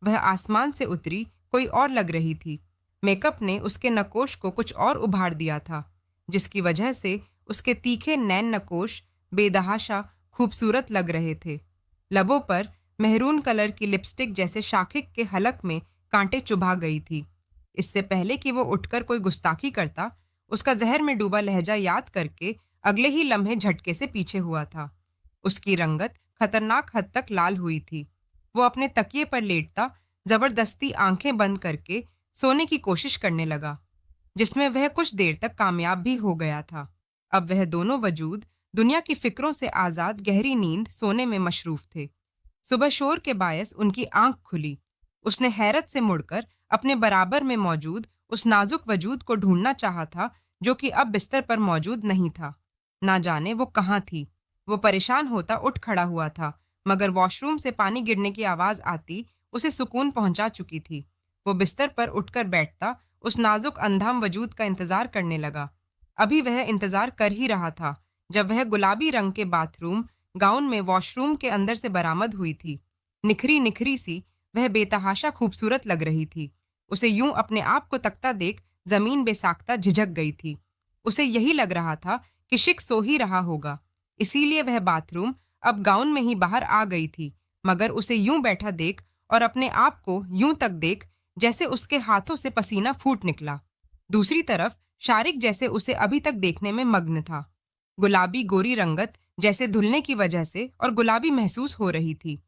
A: वह आसमान से उतरी कोई और लग रही थी। मेकअप ने उसके नकोश को कुछ और उभार दिया था, जिसकी वजह से उसके तीखे नैन नकोश बेदहाशा खूबसूरत लग रहे थे। लबों पर मेहरून कलर की लिपस्टिक जैसे शाखिक के हलक में कांटे चुभा गई थी। इससे पहले कि वो उठकर कोई गुस्ताखी करता, उसका जहर में डूबा लहजा याद करके अगले ही लम्हे झटके से पीछे हुआ था। उसकी रंगत खतरनाक हद तक लाल हुई थी। वो अपने तकिए पर लेटता जबरदस्ती आंखें बंद करके सोने की कोशिश करने लगा, जिसमें वह कुछ देर तक कामयाब भी हो गया था। अब वह दोनों वजूद दुनिया की फिक्रों से आज़ाद गहरी नींद सोने में मशरूफ थे। सुबह शोर के बायस उनकी आंख खुली। उसने हैरत से मुड़कर अपने बराबर में मौजूद उस नाजुक वजूद को ढूंढना चाहा था, जो कि अब बिस्तर पर मौजूद नहीं था। ना जाने वो कहाँ थी। वो परेशान होता उठ खड़ा हुआ था, मगर वॉशरूम से पानी गिरने की आवाज़ आती उसे सुकून पहुंचा चुकी थी। वो बिस्तर पर उठकर बैठता उस नाजुक अंधाम वजूद का इंतजार करने लगा। अभी वह इंतजार कर ही रहा था जब वह गुलाबी रंग के बाथरूम गाउन में वॉशरूम के अंदर से बरामद हुई थी। निखरी निखरी सी वह बेतहाशा खूबसूरत लग रही थी। उसे यूं अपने आप को तकता देख जमीन बेसाख्ता झिझक गई थी। उसे यही लग रहा था कि शिक सो ही रहा होगा, इसीलिए वह बाथरूम अब गाउन में ही बाहर आ गई थी। मगर उसे यूं बैठा देख और अपने आप को यूं तक देख जैसे उसके हाथों से पसीना फूट निकला। दूसरी तरफ शारिक जैसे उसे अभी तक देखने में मग्न था। गुलाबी गोरी रंगत जैसे धुलने की वजह से और गुलाबी महसूस हो रही थी।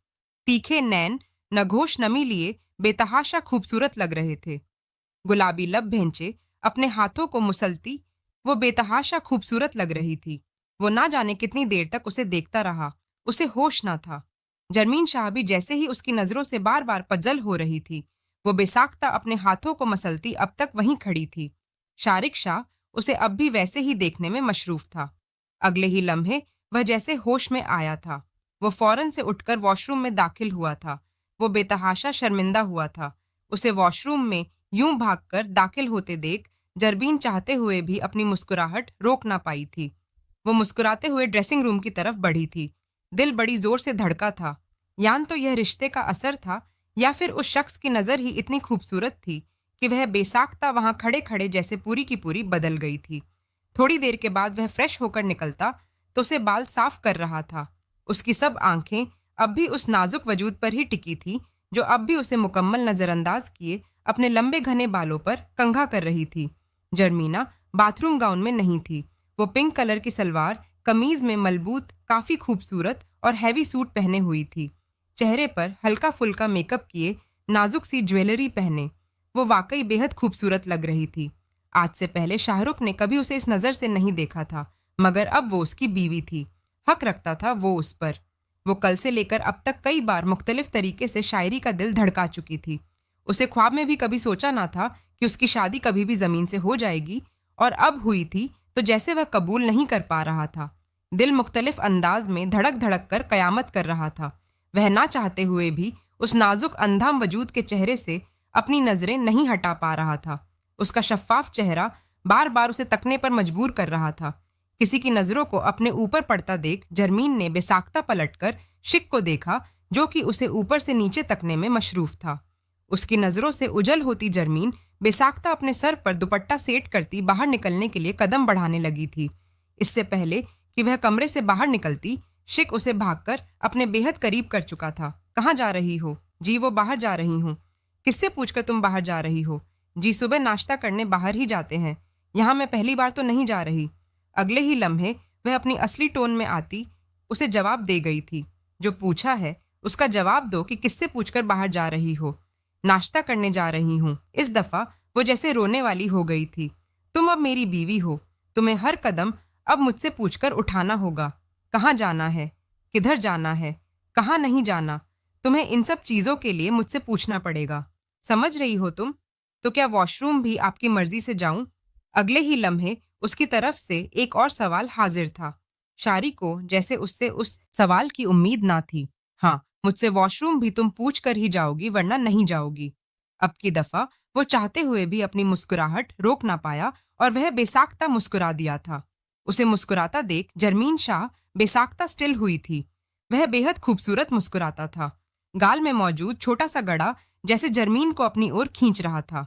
A: तीखे नैन नघोश नमी लिए बेतहाशा खूबसूरत लग रहे थे। गुलाबी लब भेंचे अपने हाथों को मुसलती वो बेतहाशा खूबसूरत लग रही थी। वो ना जाने कितनी देर तक उसे देखता रहा। उसे होश ना था। जरमीन शाह भी जैसे ही उसकी नजरों से बार बार पजल हो रही थी। वो बेसाख्ता अपने हाथों को मसलती अब तक वहीं खड़ी थी। शारिक शाह उसे अब भी वैसे ही देखने में मशरूफ था। अगले ही लम्हे वह जैसे होश में आया था। वो फौरन से उठकर वॉशरूम में दाखिल हुआ था। वो बेतहाशा शर्मिंदा हुआ था। उसे वॉशरूम में यूं भागकर दाखिल होते देख जरबीन चाहते हुए भी अपनी मुस्कुराहट रोक ना पाई थी। वो मुस्कुराते हुए ड्रेसिंग रूम की तरफ बढ़ी थी। दिल बड़ी जोर से धड़का था। यान तो यह रिश्ते का असर था, या फिर उस शख्स की नज़र ही इतनी खूबसूरत थी कि वह बेसाख्ता वहां खड़े खड़े जैसे पूरी की पूरी बदल गई थी। थोड़ी देर के बाद वह फ्रेश होकर निकलता तो उसे बाल साफ कर रहा था। उसकी सब आंखें अब भी उस नाजुक वजूद पर ही टिकी थी, जो अब भी उसे मुकम्मल नज़रअंदाज किए अपने लंबे घने बालों पर कंघा कर रही थी। जर्मीना बाथरूम गाउन में नहीं थी। वो पिंक कलर की सलवार कमीज में मलबूत काफी खूबसूरत और हैवी सूट पहने हुई थी। चेहरे पर हल्का फुल्का मेकअप किए, नाजुक सी ज्वेलरी पहने वो वाकई बेहद खूबसूरत लग रही थी। आज से पहले शाहरुख ने कभी उसे इस नज़र से नहीं देखा था, मगर अब वो उसकी बीवी थी। हक रखता था वो उस पर। वो कल से लेकर अब तक कई बार मुख्तलिफ तरीके से शायरी का दिल धड़का चुकी थी। उसे ख्वाब में भी कभी सोचा ना था कि उसकी शादी कभी भी ज़मीन से हो जाएगी, और अब हुई थी तो जैसे वह कबूल नहीं कर पा रहा था। दिल मुख्तलिफ अंदाज में धड़क धड़क कर कयामत कर रहा था। वह ना चाहते हुए भी उस नाजुक अंधाम वजूद के चेहरे से अपनी नजरें नहीं हटा पा रहा था। उसका शफ्फाफ चेहरा बार बार उसे तकने पर मजबूर कर रहा था। किसी की नजरों को अपने ऊपर पड़ता देख जर्मीन ने बेसाख्ता पलटकर शिक को देखा, जो कि उसे ऊपर से नीचे तकने में मशरूफ था। उसकी नजरों से उजल होती जर्मीन बेसाख्ता अपने सर पर दुपट्टा सेट करती बाहर निकलने के लिए कदम बढ़ाने लगी थी। इससे पहले कि वह कमरे से बाहर निकलती, शिक उसे भागकर अपने बेहद करीब कर चुका था। कहाँ जा रही हो? जी वो बाहर जा रही हूँ। किससे पूछकर तुम बाहर जा रही हो? जी सुबह नाश्ता करने बाहर ही जाते हैं। यहाँ मैं पहली बार तो नहीं जा रही। अगले ही लम्हे वह अपनी असली टोन में आती उसे जवाब दे गई थी। जो पूछा है उसका जवाब दो कि किससे पूछकर बाहर जा रही हो। नाश्ता करने जा रही हूँ। इस दफा वो जैसे रोने वाली हो गई थी। तुम अब मेरी बीवी हो। तुम्हें हर कदम अब मुझसे पूछकर उठाना होगा। कहाँ जाना है, किधर जाना है, कहाँ नहीं जाना, तुम्हें इन सब चीजों के लिए मुझसे पूछना पड़ेगा। समझ रही हो तुम? तो क्या वॉशरूम भी आपकी मर्जी से जाऊं? अगले ही लम्हे उसकी तरफ से एक और सवाल हाजिर था। शारी को जैसे उससे उस सवाल की उम्मीद ना थी। हाँ, मुझसे वॉशरूम भी तुम पूछ कर ही जाओगी, वरना नहीं जाओगी। अब की दफा वो चाहते हुए भी अपनी मुस्कुराहट रोक ना पाया और वह बेसाख्ता मुस्कुरा दिया था। उसे मुस्कुराता देख जर्मीन शाह बेसाख्ता स्टिल हुई थी। वह बेहद खूबसूरत मुस्कुराता था। गाल में मौजूद छोटा सा गड़ा जैसे जर्मीन को अपनी ओर खींच रहा था।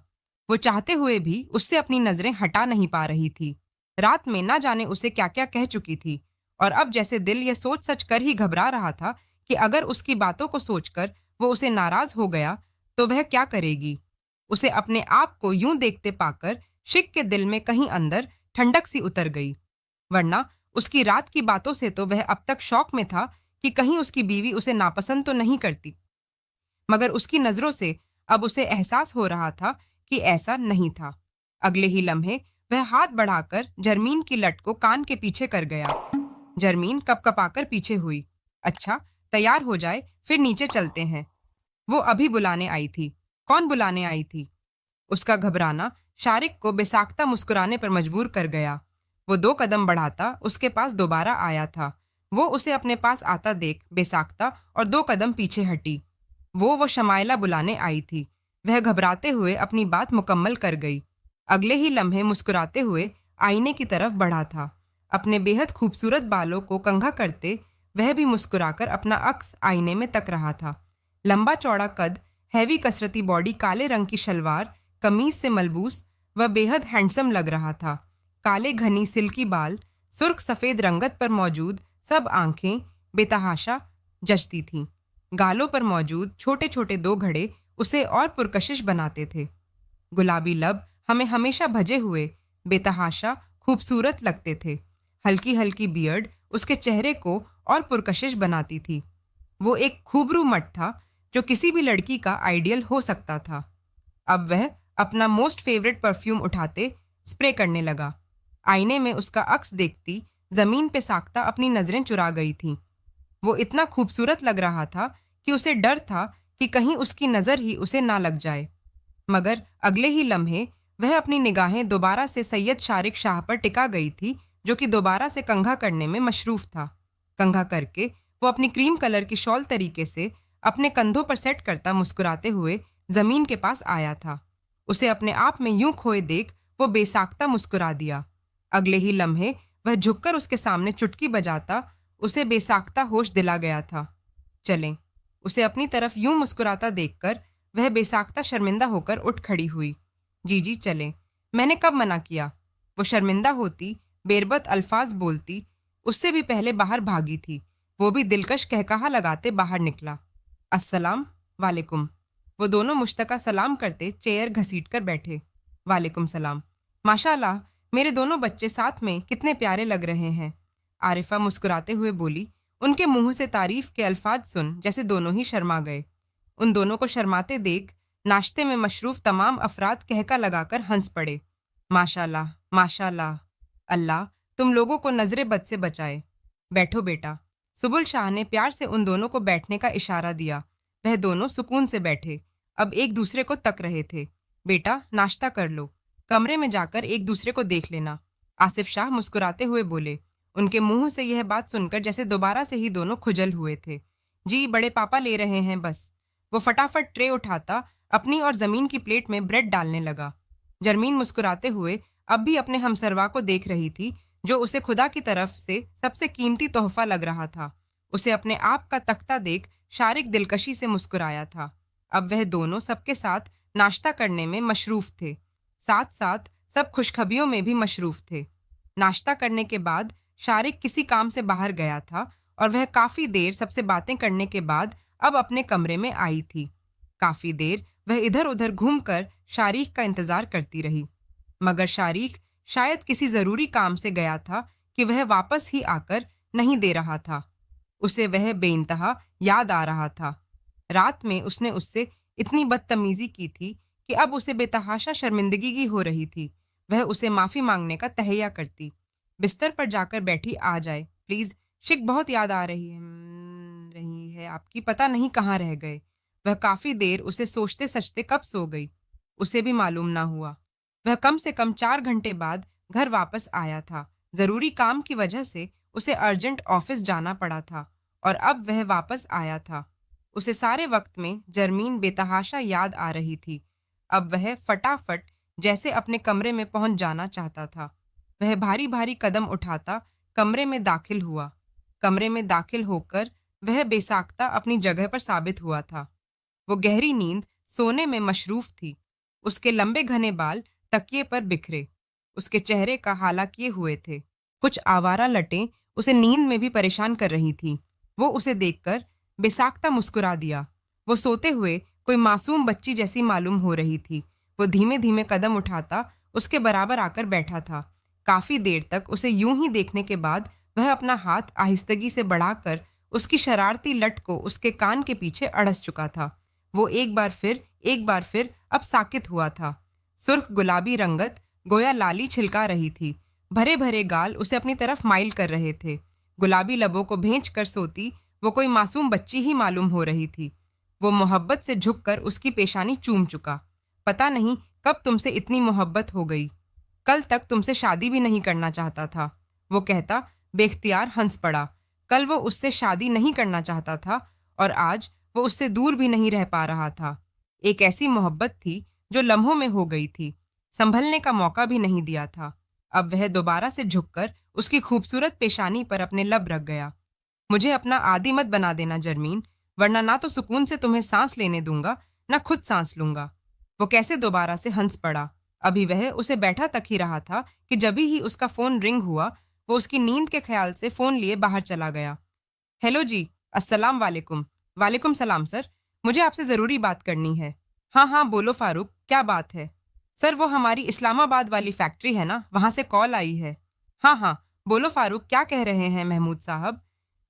A: वो चाहते हुए भी उससे अपनी नजरें हटा नहीं पा रही थी। रात में ना जाने उसे क्या क्या कह चुकी थी, और अब जैसे दिल यह सोच सच कर ही घबरा रहा था कि अगर उसकी बातों को सोचकर वो उसे नाराज हो गया तो वह क्या करेगी। उसे अपने आप को यूं देखते पाकर शिक के दिल में कहीं अंदर ठंडक सी उतर गई। वरना उसकी रात की बातों से तो वह अब तक शौक में था कि कहीं उसकी बीवी उसे नापसंद तो नहीं करती, मगर उसकी नजरों से अब उसे एहसास हो रहा था कि ऐसा नहीं था। अगले ही लम्हे वह हाथ बढ़ाकर जर्मीन की लट को कान के पीछे कर गया। जर्मीन कपकपाकर पीछे हुई। अच्छा, तैयार हो जाए, फिर नीचे चलते हैं। वो अभी बुलाने आई थी। कौन बुलाने आई थी? उसका घबराना शारिक को बेसाख्ता मुस्कुराने पर मजबूर कर गया। वो 2 कदम बढ़ाता उसके पास दोबारा आया था। वो उसे अपने पास आता देख बेसाख्ता और 2 कदम पीछे हटी। वो शमाइला बुलाने आई थी। वह घबराते हुए अपनी बात मुकम्मल कर गई। अगले ही लम्हे मुस्कुराते हुए आईने की तरफ बढ़ा था। अपने बेहद खूबसूरत बालों को कंघा करते वह भी मुस्कुराकर अपना अक्स आईने में तक रहा था। लंबा चौड़ा कद, हैवी कसरती बॉडी, काले रंग की शलवार कमीज से मलबूस वह बेहद हैंडसम लग रहा था। काले घनी सिल्की बाल, सुर्ख सफ़ेद रंगत पर मौजूद सब आंखें बेतहाशा जचती थीं। गालों पर मौजूद छोटे छोटे 2 घड़े उसे और पुरकशिश बनाते थे। गुलाबी लब हमें हमेशा भजे हुए बेतहाशा खूबसूरत लगते थे। हल्की हल्की बियर्ड उसके चेहरे को और पुरकशिश बनाती थी। वो एक खूबरू मट था जो किसी भी लड़की का आइडियल हो सकता था। अब वह अपना मोस्ट फेवरेट परफ्यूम उठाते स्प्रे करने लगा। आईने में उसका अक्स देखती जमीन पे साख्ता अपनी नजरें चुरा गई थी। वो इतना खूबसूरत लग रहा था कि उसे डर था कि कहीं उसकी नज़र ही उसे ना लग जाए। मगर अगले ही लम्हे वह अपनी निगाहें दोबारा से सैयद शारिक शाह पर टिका गई थी, जो कि दोबारा से कंघा करने में मशरूफ था। कंघा करके वो अपनी क्रीम कलर की शॉल तरीके से अपने कंधों पर सेट करता मुस्कुराते हुए जमीन के पास आया था। उसे अपने आप में यूं खोए देख वो बेसाख्ता मुस्कुरा दिया। अगले ही लम्हे वह झुककर उसके सामने चुटकी बजाता उसे बेसाख्ता होश दिला गया था। चलें। उसे अपनी तरफ यूं मुस्कुराता देखकर वह बेसाख्ता शर्मिंदा होकर उठ खड़ी हुई। जी चलें। मैंने कब मना किया? वो शर्मिंदा होती, बेरबत अल्फाज बोलती, उससे भी पहले बाहर भागी थी। वो भी दिलकश कहकहा लगाते बाहर निकला। अस्सलाम वालेकुम। वो दोनों मुश्तका सलाम करते चेयर घसीटकर बैठे। वालेकुम सलाम। माशाल्लाह, मेरे दोनों बच्चे साथ में कितने प्यारे लग रहे हैं। आरिफा मुस्कुराते हुए बोली। उनके मुंह से तारीफ के अल्फाज सुन जैसे दोनों ही शर्मा गए। उन दोनों को शर्माते देख नाश्ते में मशरूफ तमाम अफराद कहका लगाकर हंस पड़े। माशाल्लाह, माशाल्लाह, अल्लाह तुम लोगों को नजरे बद से बचाए। बैठो बेटा। सुबुल शाह ने प्यार से उन दोनों को बैठने का इशारा दिया। वह दोनों सुकून से बैठे, अब एक दूसरे को तक रहे थे। बेटा, नाश्ता कर लो, कमरे में जाकर एक दूसरे को देख लेना। आसिफ शाह मुस्कुराते हुए बोले। उनके मुंह से यह बात सुनकर जैसे दोबारा से ही दोनों खुजल हुए थे। जी, बड़े पापा ले रहे हैं बस। वो फटाफट ट्रे उठाता अपनी और जमीन की प्लेट में ब्रेड डालने लगा। जरमीन मुस्कुराते हुए अब भी अपने हमसरवा को देख रही थी, जो उसे खुदा की तरफ से सबसे कीमती तोहफा लग रहा था। उसे अपने आप का तख्ता देख शारिक दिलकशी से मुस्कुराया था। अब वह दोनों सबके साथ नाश्ता करने में मशरूफ थे, साथ साथ सब खुशखबियों में भी मशरूफ थे। नाश्ता करने के बाद शारिक किसी काम से बाहर गया था और वह काफ़ी देर सबसे बातें करने के बाद अब अपने कमरे में आई थी। काफ़ी देर वह इधर उधर घूमकर शारिक का इंतज़ार करती रही, मगर शारिक शायद किसी ज़रूरी काम से गया था कि वह वापस ही आकर नहीं दे रहा था। उसे वह बेइंतहा याद आ रहा था। रात में उसने उससे इतनी बदतमीज़ी की थी कि अब उसे बेतहाशा शर्मिंदगी की हो रही थी। वह उसे माफ़ी मांगने का तहैया करती। बिस्तर पर जाकर बैठी, आ जाए प्लीज़, शिक बहुत याद आ रही है आपकी, पता नहीं कहाँ रह गए। वह काफ़ी देर उसे सोचते सचते कब सो गई, उसे भी मालूम ना हुआ। वह कम से कम 4 घंटे बाद घर वापस आया था। ज़रूरी काम की वजह से उसे अर्जेंट ऑफिस जाना पड़ा था और अब वह वापस आया था। उसे सारे वक्त में जरमीन बेतहाशा याद आ रही थी। अब वह फटाफट जैसे अपने कमरे में पहुंच जाना चाहता था। वह भारी भारी कदम उठाता कमरे में दाखिल हुआ। कमरे में दाखिल होकर वह बेसाख्ता अपनी जगह पर साबित हुआ था। वो गहरी नींद सोने में मशरूफ थी। उसके लंबे घने बाल तकिए पर बिखरे, उसके चेहरे का हाला किए हुए थे। कुछ आवारा लटें उसे नींद में भी परेशान कर रही थी। वो उसे देखकर बेसाख्ता मुस्कुरा दिया। वो सोते हुए कोई मासूम बच्ची जैसी मालूम हो रही थी। वो धीमे धीमे कदम उठाता उसके बराबर आकर बैठा था। काफ़ी देर तक उसे यूं ही देखने के बाद वह अपना हाथ आहिस्तगी से बढ़ाकर उसकी शरारती लट को उसके कान के पीछे अड़स चुका था। वो एक बार फिर अब साकित हुआ था। सुर्ख गुलाबी रंगत गोया लाली छिलका रही थी। भरे भरे गाल उसे अपनी तरफ माइल कर रहे थे। गुलाबी लबों को भेंच कर सोती वो कोई मासूम बच्ची ही मालूम हो रही थी। वो मोहब्बत से झुककर उसकी पेशानी चूम चुका। पता नहीं कब तुमसे इतनी मोहब्बत हो गई। कल तक तुमसे शादी भी नहीं करना चाहता था, वो कहता बेख्तियार हंस पड़ा। कल वो उससे शादी नहीं करना चाहता था और आज वो उससे दूर भी नहीं रह पा रहा था। एक ऐसी मोहब्बत थी जो लम्हों में हो गई थी, संभलने का मौका भी नहीं दिया था। अब वह दोबारा से झुककर उसकी खूबसूरत पेशानी पर अपने लब रख गया। मुझे अपना आदी मत बना देना जरमीन, वरना ना तो सुकून से तुम्हें सांस लेने दूंगा, ना खुद सांस लूंगा। वो कैसे दोबारा से हंस पड़ा। अभी वह उसे बैठा तक ही रहा था कि जभी ही उसका फ़ोन रिंग हुआ, वो उसकी नींद के ख्याल से फ़ोन लिए बाहर चला गया। हेलो जी, अस्सलाम वालेकुम। वालेकुम सलाम सर, मुझे आपसे ज़रूरी बात करनी है। हाँ हाँ बोलो फ़ारूक, क्या बात है? सर वो हमारी इस्लामाबाद वाली फैक्ट्री है ना, वहाँ से कॉल आई है। हाँ हाँ बोलो फ़ारूक, क्या कह रहे हैं महमूद साहब?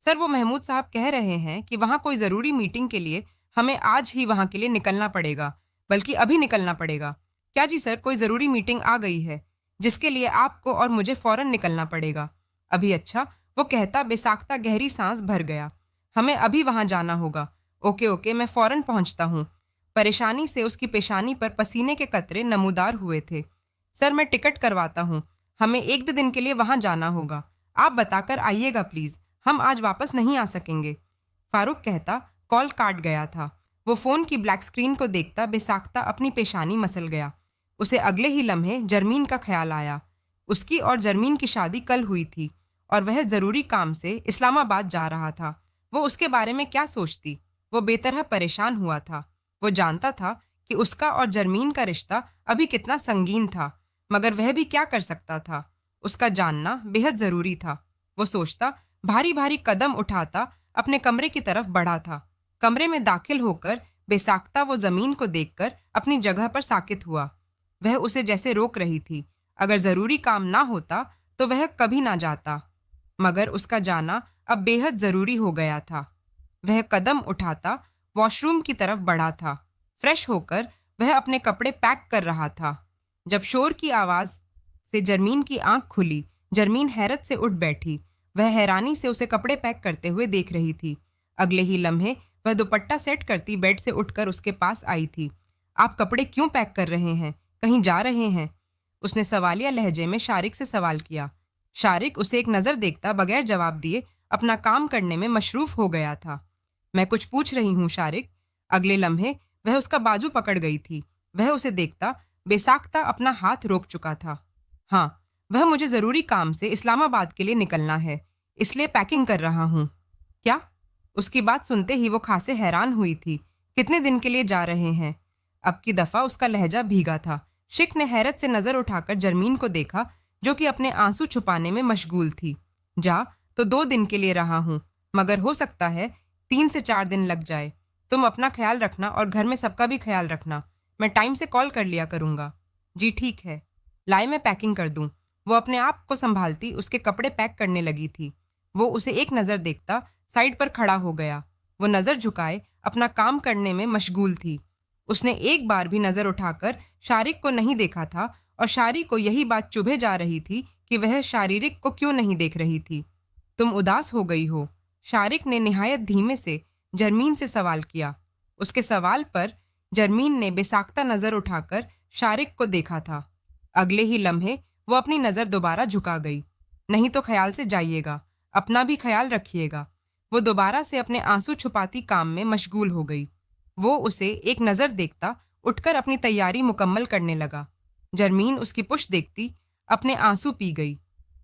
A: सर वो महमूद साहब कह रहे हैं कि वहाँ कोई ज़रूरी मीटिंग के लिए हमें आज ही वहाँ के लिए निकलना पड़ेगा, बल्कि अभी निकलना पड़ेगा। क्या जी सर, कोई ज़रूरी मीटिंग आ गई है जिसके लिए आपको और मुझे फ़ौरन निकलना पड़ेगा? अभी अच्छा, वो कहता बेसाख्ता गहरी सांस भर गया। हमें अभी वहाँ जाना होगा। ओके ओके, मैं फ़ौरन पहुँचता हूँ। परेशानी से उसकी पेशानी पर पसीने के कतरे नमूदार हुए थे। सर मैं टिकट करवाता हूँ, हमें 1-2 दिन के लिए वहाँ जाना होगा। आप बताकर आइएगा प्लीज़, हम आज वापस नहीं आ सकेंगे। फ़ारूक कहता कॉल काट गया था। वो फ़ोन की ब्लैक स्क्रीन को देखता बेसाख्ता अपनी पेशानी मसल गया। उसे अगले ही लम्हे जरमीन का ख्याल आया। उसकी और जरमीन की शादी कल हुई थी और वह ज़रूरी काम से इस्लामाबाद जा रहा था। वो उसके बारे में क्या सोचती? वो बेतरह परेशान हुआ था। वो जानता था कि उसका और जरमीन का रिश्ता अभी कितना संगीन था, मगर वह भी क्या कर सकता था? उसका जानना बेहद ज़रूरी था। वो सोचता, भारी भारी कदम उठाता अपने कमरे की तरफ बढ़ा था। कमरे में दाखिल होकर बेसाख्ता वो जमीन को देखकर अपनी जगह पर साकित हुआ। वह उसे जैसे रोक रही थी। अगर जरूरी काम ना होता तो वह कभी ना जाता, मगर उसका जाना अब बेहद जरूरी हो गया था। वह कदम उठाता वॉशरूम की तरफ बढ़ा था। फ्रेश होकर वह अपने कपड़े पैक कर रहा था जब शोर की आवाज से जर्मीन की आंख खुली। जर्मीन हैरत से उठ बैठी। वह हैरानी से उसे कपड़े पैक करते हुए देख रही थी। अगले ही लम्हे वह दुपट्टा सेट करती बेड से उठकर उसके पास आई थी। आप कपड़े क्यों पैक कर रहे हैं? कहीं जा रहे हैं? उसने सवालिया लहजे में शारिक से सवाल किया। शारिक उसे एक नज़र देखता बगैर जवाब दिए अपना काम करने में मशरूफ हो गया था। मैं कुछ पूछ रही हूँ शारिक। अगले लम्हे वह उसका बाजू पकड़ गई थी। वह उसे देखता बेसाख्ता अपना हाथ रोक चुका था। हाँ, वह मुझे ज़रूरी काम से इस्लामाबाद के लिए निकलना है, इसलिए पैकिंग कर रहा हूँ। क्या? उसकी बात सुनते ही वो खासे हैरान हुई थी। कितने दिन के लिए जा रहे हैं? अब की दफ़ा उसका लहजा भीगा था। शिक ने हैरत से नज़र उठाकर जर्मीन को देखा, जो कि अपने आंसू छुपाने में मशगूल थी। जा तो 2 दिन के लिए रहा हूँ, मगर हो सकता है 3 से 4 दिन लग जाए। तुम अपना ख्याल रखना और घर में सबका भी ख्याल रखना। मैं टाइम से कॉल कर लिया करूँगा। जी ठीक है। लाए मैं पैकिंग कर दूँ। वो अपने आप को संभालती उसके कपड़े पैक करने लगी थी। वो उसे एक नज़र देखता साइड पर खड़ा हो गया। वो नज़र झुकाए अपना काम करने में मशगूल थी। उसने एक बार भी नज़र उठाकर शारिक को नहीं देखा था और शारिक को यही बात चुभे जा रही थी कि वह शारीरिक को क्यों नहीं देख रही थी। तुम उदास हो गई हो? शारिक ने निहायत धीमे से जर्मीन से सवाल किया। उसके सवाल पर जर्मीन ने बेसाख्ता नज़र उठाकर शारिक को देखा था। अगले ही लम्हे वो अपनी नज़र दोबारा झुका गई। नहीं तो ख्याल से जाइएगा, अपना भी ख्याल रखिएगा। वो दोबारा से अपने आंसू छुपाती काम में मशगूल हो गई। वो उसे एक नज़र देखता उठकर अपनी तैयारी मुकम्मल करने लगा। जर्मीन उसकी पुश्त देखती अपने आंसू पी गई।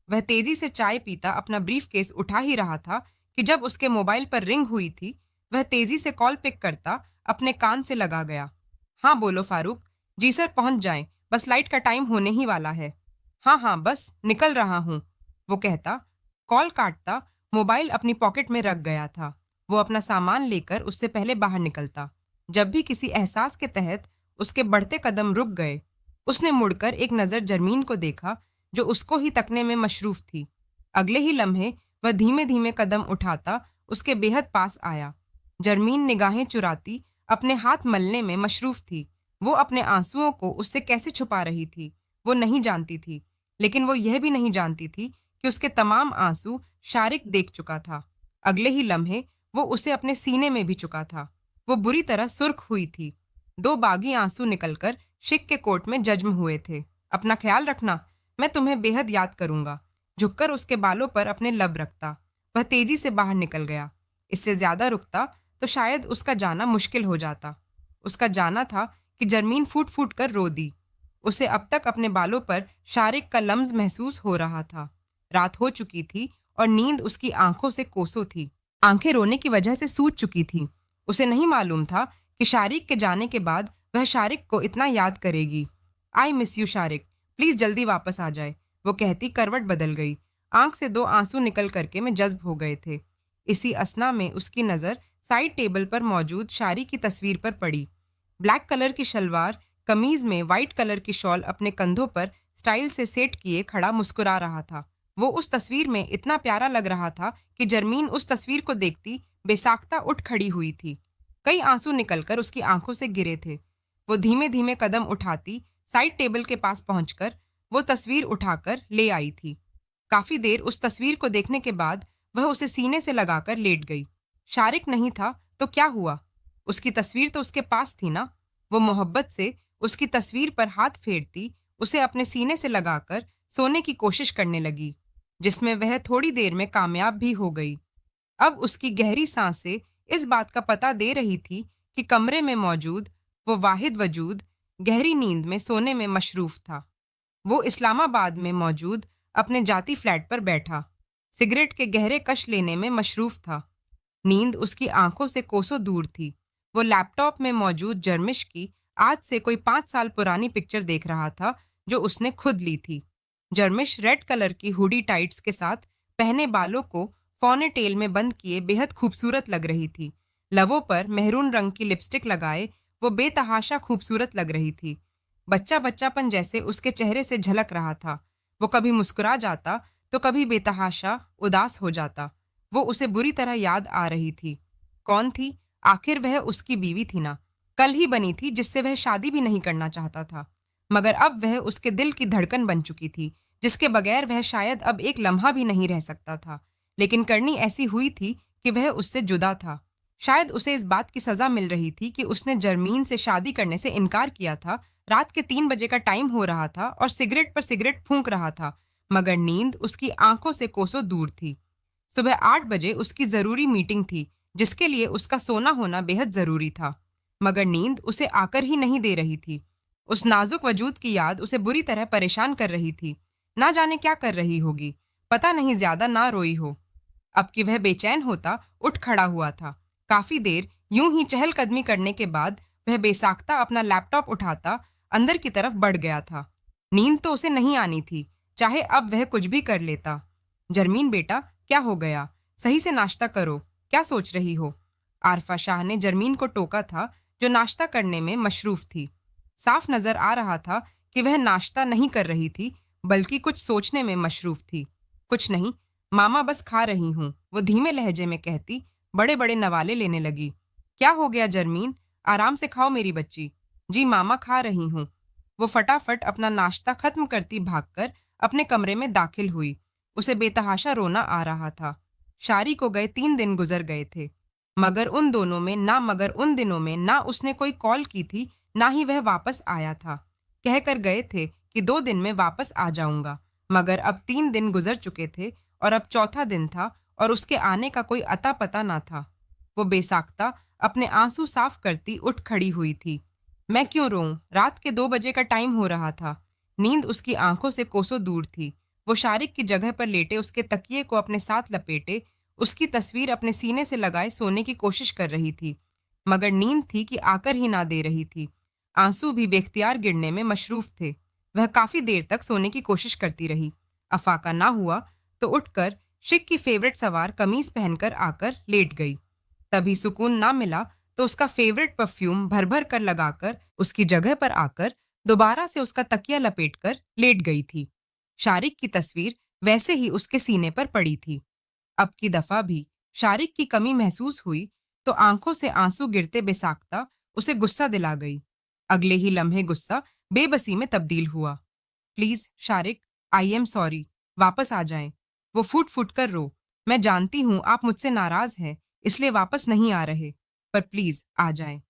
A: वह तेजी से चाय पीता अपना ब्रीफ केस उठा ही रहा था कि जब उसके मोबाइल पर रिंग हुई थी। वह तेजी से कॉल पिक करता अपने कान से लगा गया। हाँ बोलो फारूक। जी सर, पहुंच जाएं, बस फ्लाइट का टाइम होने ही वाला है। हाँ हाँ, बस निकल रहा हूँ, वो कहता। कॉल काटता मोबाइल अपनी पॉकेट में रख गया था। वो अपना सामान लेकर उससे पहले बाहर निकलता। जब भी किसी एहसास के तहत उसके बढ़ते कदम रुक गए, उसने मुड़कर एक नज़र जर्मीन को देखा, जो उसको ही तकने में मशरूफ थी। अगले ही लम्हे वह धीमे धीमे कदम उठाता उसके बेहद पास आया। जर्मीन निगाहें चुराती अपने हाथ मलने में मशरूफ थी। वो अपने आंसुओं को उससे कैसे छुपा रही थी वो नहीं जानती थी, लेकिन वो यह भी नहीं जानती थी कि उसके तमाम आंसू शारिक देख चुका था। अगले ही लम्हे वो उसे अपने सीने में भी चुका था। वो बुरी तरह सुर्ख हुई थी। 2 बागी आंसू निकलकर शिक के कोट में जज्म हुए थे। अपना ख्याल रखना, मैं तुम्हें बेहद याद करूंगा। झुककर उसके बालों पर अपने लब रखता वह तेजी से बाहर निकल गया। इससे ज्यादा रुकता तो शायद उसका जाना मुश्किल हो जाता। उसका जाना था कि जर्मीन फूट फूट कर रो दी। उसे अब तक अपने बालों पर शारिक का लम्स महसूस हो रहा था। रात हो चुकी थी और नींद उसकी आंखों से कोसों थी। आंखें रोने की वजह से सूज चुकी थी। उसे नहीं मालूम था कि शारिक के जाने के बाद वह शारिक को इतना याद करेगी। I miss you Shariq, please जल्दी वापस आ जाए, वो कहती करवट बदल गई। आंख से 2 आंसू निकल करके में जज्ब हो गए थे। इसी असना में उसकी नज़र साइड टेबल पर मौजूद शारी की तस्वीर पर पड़ी। ब्लैक कलर की शलवार कमीज में वाइट कलर की शॉल अपने कंधों पर स्टाइल से सेट किए खड़ा मुस्कुरा रहा था। वो उस तस्वीर में इतना प्यारा लग रहा था कि जर्मीन उस तस्वीर को देखती बेसाख्ता उठ खड़ी हुई थी। कई आंसू निकलकर उसकी आंखों से गिरे थे। वो धीमे धीमे कदम उठाती साइड टेबल के पास पहुंचकर वो तस्वीर उठाकर ले आई थी। काफी देर उस तस्वीर को देखने के बाद वह उसे सीने से लगाकर लेट गई। शारिक नहीं था तो क्या हुआ? उसकी तस्वीर तो उसके पास थी ना। वो मोहब्बत से उसकी तस्वीर पर हाथ फेरती उसे अपने सीने से लगाकर सोने की कोशिश करने लगी, जिसमें वह थोड़ी देर में कामयाब भी हो गई। अब उसकी गहरी सांसें इस बात का पता दे रही थी कि कमरे में मौजूद वो वाहिद वजूद गहरी नींद में सोने में मशरूफ था। वो इस्लामाबाद में मौजूद अपने जाती फ्लैट पर बैठा सिगरेट के गहरे कश लेने में मशरूफ था। नींद उसकी आंखों से कोसों दूर थी। वो लैपटॉप में मौजूद जर्मिश की आज से कोई 5 साल पुरानी पिक्चर देख रहा था, जो उसने खुद ली थी। जर्मिश रेड कलर की हुडी टाइट्स के साथ पहने बालों को पौने टेल में बंद किए बेहद खूबसूरत लग रही थी। लबों पर मेहरून रंग की लिपस्टिक लगाए वो बेतहाशा खूबसूरत लग रही थी। बच्चा बच्चापन जैसे उसके चेहरे से झलक रहा था। वो कभी मुस्कुरा जाता तो कभी बेतहाशा उदास हो जाता। वो उसे बुरी तरह याद आ रही थी। कौन थी? आखिर वह उसकी बीवी थी ना। कल ही बनी थी, जिससे वह शादी भी नहीं करना चाहता था। मगर अब वह उसके दिल की धड़कन बन चुकी थी, जिसके बगैर वह शायद अब एक लम्हा भी नहीं रह सकता था। लेकिन करनी ऐसी हुई थी कि वह उससे जुदा था। शायद उसे इस बात की सजा मिल रही थी कि उसने जर्मीन से शादी करने से इनकार किया था। रात के 3 बजे का टाइम हो रहा था और सिगरेट पर सिगरेट फूंक रहा था, मगर नींद उसकी आंखों से कोसों दूर थी। सुबह 8 बजे उसकी जरूरी मीटिंग थी, जिसके लिए उसका सोना होना बेहद जरूरी था। मगर नींद उसे आकर ही नहीं दे रही थी। उस नाजुक वजूद की याद उसे बुरी तरह परेशान कर रही थी। ना जाने क्या कर रही होगी। पता नहीं ज्यादा ना रोई हो। अब कि वह बेचैन होता उठ खड़ा हुआ था। काफी देर यूं ही चहलकदमी करने के बाद वह बेसाख्ता अपना लैपटॉप उठाता अंदर की तरफ बढ़ गया था। नींद तो उसे नहीं आनी थी, चाहे अब वह कुछ भी कर लेता। जरमीन बेटा, क्या हो गया? सही से नाश्ता करो। क्या सोच रही हो? आरफा शाह ने जरमीन को टोका था, जो नाश्ता करने में मशरूफ थी। साफ नजर आ रहा था कि वह नाश्ता नहीं कर रही थी, बल्कि कुछ सोचने में मशरूफ थी। कुछ नहीं मामा, बस खा रही हूँ, वो धीमे लहजे में कहती बड़े बड़े नवाले लेने लगी। क्या हो गया जरमीन? आराम से खाओ मेरी बच्ची। जी मामा, खा रही हूँ। वो फटाफट अपना नाश्ता खत्म करती भागकर अपने कमरे में दाखिल हुई। उसे बेतहाशा रोना आ रहा था। शारी को गए 3 दिन गुजर गए थे, मगर उन दिनों में ना उसने कोई कॉल की थी, ना ही वह वापस आया था। कहकर गए थे कि 2 दिन में वापस आ जाऊंगा, मगर अब 3 दिन गुजर चुके थे और अब चौथा दिन था और उसके आने का कोई अता पता ना था। वो बेसाख्ता अपने आंसू साफ करती उठ खड़ी हुई थी। मैं क्यों रोऊं? रात के 2 बजे का टाइम हो रहा था। नींद उसकी आंखों से कोसों दूर थी। वो शारिक की जगह पर लेटे उसके तकिए को अपने साथ लपेटे उसकी तस्वीर अपने सीने से लगाए सोने की कोशिश कर रही थी, मगर नींद थी कि आकर ही ना दे रही थी। आंसू भी बेख्तियार गिरने में मशरूफ थे। वह काफी देर तक सोने की कोशिश करती रही। अफाका ना हुआ तो उठकर शिक की फेवरेट सवार कमीज पहनकर आकर लेट गई। तभी सुकून ना मिला तो उसका फेवरेट परफ्यूम भर भर कर लगाकर उसकी जगह पर आकर दोबारा से उसका तकिया लपेटकर लेट गई थी। शारिक की तस्वीर वैसे ही उसके सीने पर पड़ी थी। अब की दफा भी शारिक की कमी महसूस हुई तो आंखों से आंसू गिरते बेसाख्ता उसे गुस्सा दिला गई। अगले ही लम्हे गुस्सा बेबसी में तब्दील हुआ। Please Shariq, I am sorry, वापस आ जाएं। वो फूट फूट कर रो। मैं जानती हूँ आप मुझसे नाराज हैं, इसलिए वापस नहीं आ रहे, पर प्लीज आ जाएं।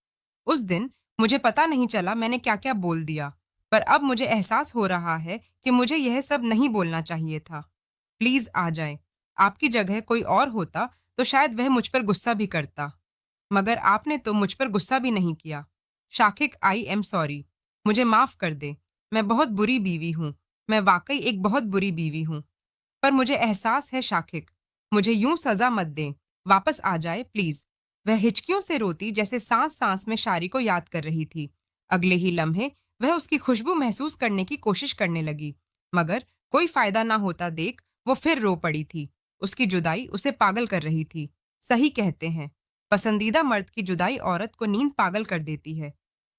A: उस दिन मुझे पता नहीं चला मैंने क्या क्या बोल दिया, पर अब मुझे एहसास हो रहा है कि मुझे यह सब नहीं बोलना चाहिए था। प्लीज आ जाएं। आपकी जगह कोई और होता तो शायद वह मुझ पर गुस्सा भी करता, मगर आपने तो मुझ पर गुस्सा भी नहीं किया। शाकिक, आई एम सॉरी। मुझे माफ कर दे। मैं बहुत बुरी बीवी हूँ। मैं वाकई एक बहुत बुरी बीवी हूँ। पर मुझे एहसास है शाकिक, मुझे यूं सजा मत दें। वापस आ जाए प्लीज। वह हिचकियों से रोती जैसे सांस सांस में शारी को याद कर रही थी। अगले ही लम्हे वह उसकी खुशबू महसूस करने की कोशिश करने लगी, मगर कोई फायदा ना होता देख वो फिर रो पड़ी थी। उसकी जुदाई उसे पागल कर रही थी। सही कहते हैं, पसंदीदा मर्द की जुदाई औरत को नींद पागल कर देती है।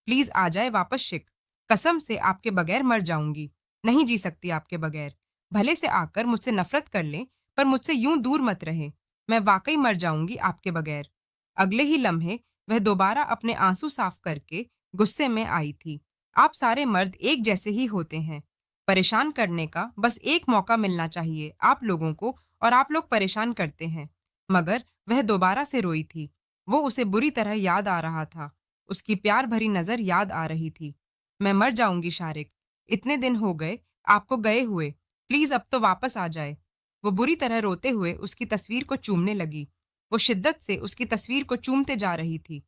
A: प्लीज आ जाए वापस शिक। कसम से आपके बगैर मर जाऊंगी। नहीं जी सकती आपके बगैर। भले से आकर मुझसे नफरत कर लें, पर मुझसे यूं दूर मत रहे। मैं वाकई मर जाऊंगी आपके बगैर। अगले ही लम्हे वह दोबारा अपने आंसू साफ करके गुस्से में आई थी। आप सारे मर्द एक जैसे ही होते हैं। परेशान करने का बस एक मौका मिलना चाहिए आप लोगों को, और आप लोग परेशान करते हैं। मगर वह दोबारा से रोई थी। वो उसे बुरी तरह याद आ रहा था। उसकी प्यार भरी नजर याद आ रही थी। मैं मर जाऊंगी शारिक। इतने दिन हो गए आपको गए हुए। प्लीज अब तो वापस आ जाए। वो बुरी तरह रोते हुए उसकी तस्वीर को चूमने लगी। वो शिद्दत से उसकी तस्वीर को चूमते जा रही थी।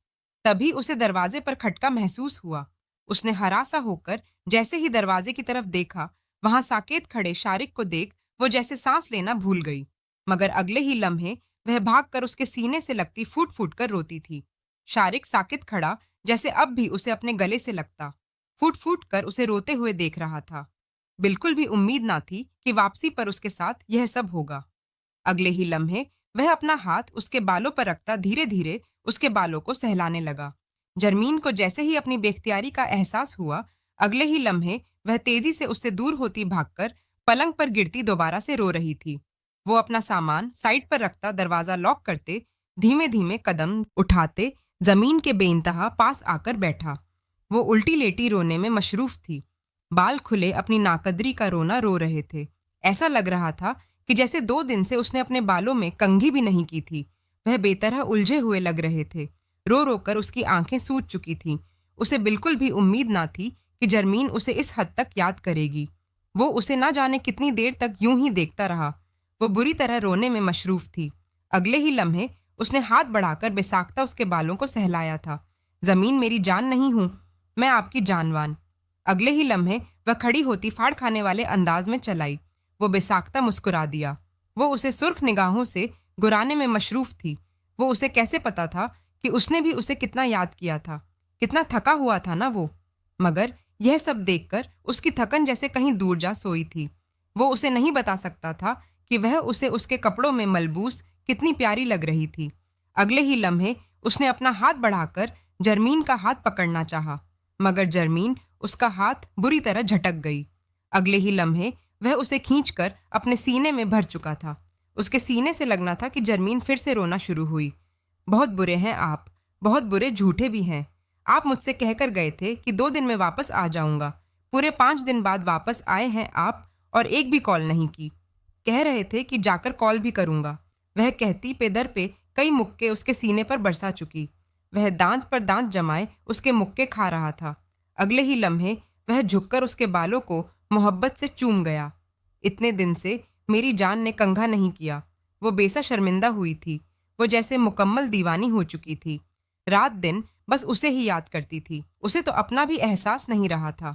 A: तभी उसे दरवाजे पर खटका महसूस हुआ। उसने हरासा होकर जैसे ही दरवाजे की तरफ देखा, वहां साकेत खड़े शारिक को देख वो जैसे सांस लेना भूल गई। मगर अगले ही लम्हे वह भागकर उसके सीने से लगती फूट फूट कर रोती थी। शारिक साकित खड़ा जैसे अब भी उसे अपने गले से लगता, फूट फूट कर उसे रोते हुए देख रहा था। बिल्कुल भी उम्मीद ना थी कि वापसी पर उसके साथ यह सब होगा। अगले ही लम्हे वह अपना हाथ उसके बालों पर रखता धीरे धीरे उसके बालों को सहलाने लगा। जर्मीन को जैसे ही अपनी बेख्तियारी का एहसास हुआ, अगले ही लम्हे वह तेजी से उससे दूर होती भागकर पलंग पर गिरती दोबारा से रो रही थी। वो अपना सामान साइड पर रखता दरवाजा लॉक करते धीमे धीमे कदम उठाते जमीन के बेइंतहा पास आकर बैठा। वो उल्टी लेटी रोने में मशरूफ थी। बाल खुले अपनी नाकदरी का रोना रो रहे थे। ऐसा लग रहा था कि जैसे 2 दिन से उसने अपने बालों में कंघी भी नहीं की थी। वह बेतरह उलझे हुए लग रहे थे। रो रो कर उसकी आंखें सूज चुकी थीं। उसे बिल्कुल भी उम्मीद ना थी कि जर्मीन उसे इस हद तक याद करेगी। वो उसे ना जाने कितनी देर तक यूं ही देखता रहा। वो बुरी तरह रोने में मशरूफ थी। अगले ही लम्हे उसने हाथ बढ़ाकर बेसाख्ता उसके बालों को सहलाया था। जमीन मेरी जान नहीं हूं, मैं आपकी जानवान। अगले ही लम्हे वह खड़ी होती फाड़ खाने वाले अंदाज में चलाई। वो बेसाख्ता मुस्कुरा दिया। वो उसे सुर्ख निगाहों से गुराने में मशरूफ थी। वो उसे कैसे पता था कि उसने भी उसे कितना याद किया था। कितना थका हुआ था ना वो। मगर यह सब देखकर उसकी थकन जैसे कहीं दूर जा सोई थी। वो उसे नहीं बता सकता था कि वह उसे उसके कपड़ों में मलबूस कितनी प्यारी लग रही थी। अगले ही लम्हे उसने अपना हाथ बढ़ाकर जर्मीन का हाथ पकड़ना चाहा, मगर जर्मीन उसका हाथ बुरी तरह झटक गई। अगले ही लम्हे वह उसे खींचकर अपने सीने में भर चुका था। उसके सीने से लगना था कि जर्मीन फिर से रोना शुरू हुई। बहुत बुरे हैं आप, बहुत बुरे झूठे भी हैं। आप मुझसे कहकर गए थे कि 2 दिन में वापस आ जाऊंगा। पूरे 5 दिन बाद वापस आए हैं आप और एक भी कॉल नहीं की। कह रहे थे कि जाकर कॉल भी करूंगा। वह कहती पे दर पे कई मुक्के उसके सीने पर बरसा चुकी। वह दांत पर दांत जमाए उसके मुक्के खा रहा था। अगले ही लम्हे वह झुककर उसके बालों को मोहब्बत से चूम गया। इतने दिन से मेरी जान ने कंघा नहीं किया। वो बेसा शर्मिंदा हुई थी। वो जैसे मुकम्मल दीवानी हो चुकी थी। रात दिन बस उसे ही याद करती थी। उसे तो अपना भी एहसास नहीं रहा था।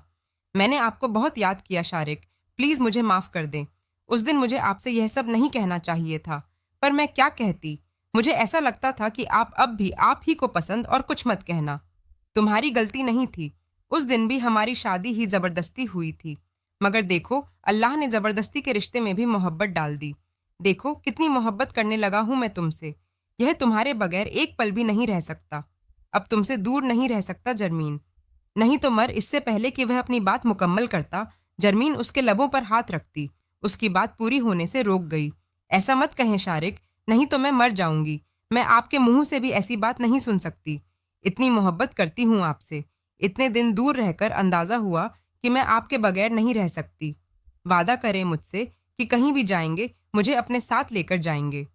A: मैंने आपको बहुत याद किया शारिक, प्लीज मुझे माफ कर दें। उस दिन मुझे आपसे यह सब नहीं कहना चाहिए था, पर मैं क्या कहती। मुझे ऐसा लगता था कि आप अब भी आप ही को पसंद और कुछ मत कहना। तुम्हारी गलती नहीं थी। उस दिन भी हमारी शादी ही जबरदस्ती हुई थी। मगर देखो, अल्लाह ने जबरदस्ती के रिश्ते में भी मोहब्बत डाल दी। देखो कितनी मोहब्बत करने लगा हूं मैं तुमसे। यह तुम्हारे बगैर एक पल भी नहीं रह सकता। अब तुमसे दूर नहीं रह सकता जर्मीन। नहीं तो मर इससे पहले कि वह अपनी बात मुकम्मल करता, जर्मीन उसके लबों पर हाथ रखती। उसकी बात पूरी होने से रोक गई। ऐसा मत कहें शारिक, नहीं तो मैं मर जाऊंगी। मैं आपके मुंह से भी ऐसी बात नहीं सुन सकती। इतनी मोहब्बत करती हूँ आपसे। इतने दिन दूर रहकर अंदाजा हुआ कि मैं आपके बगैर नहीं रह सकती। वादा करें मुझसे कि कहीं भी जाएंगे मुझे अपने साथ लेकर जाएंगे।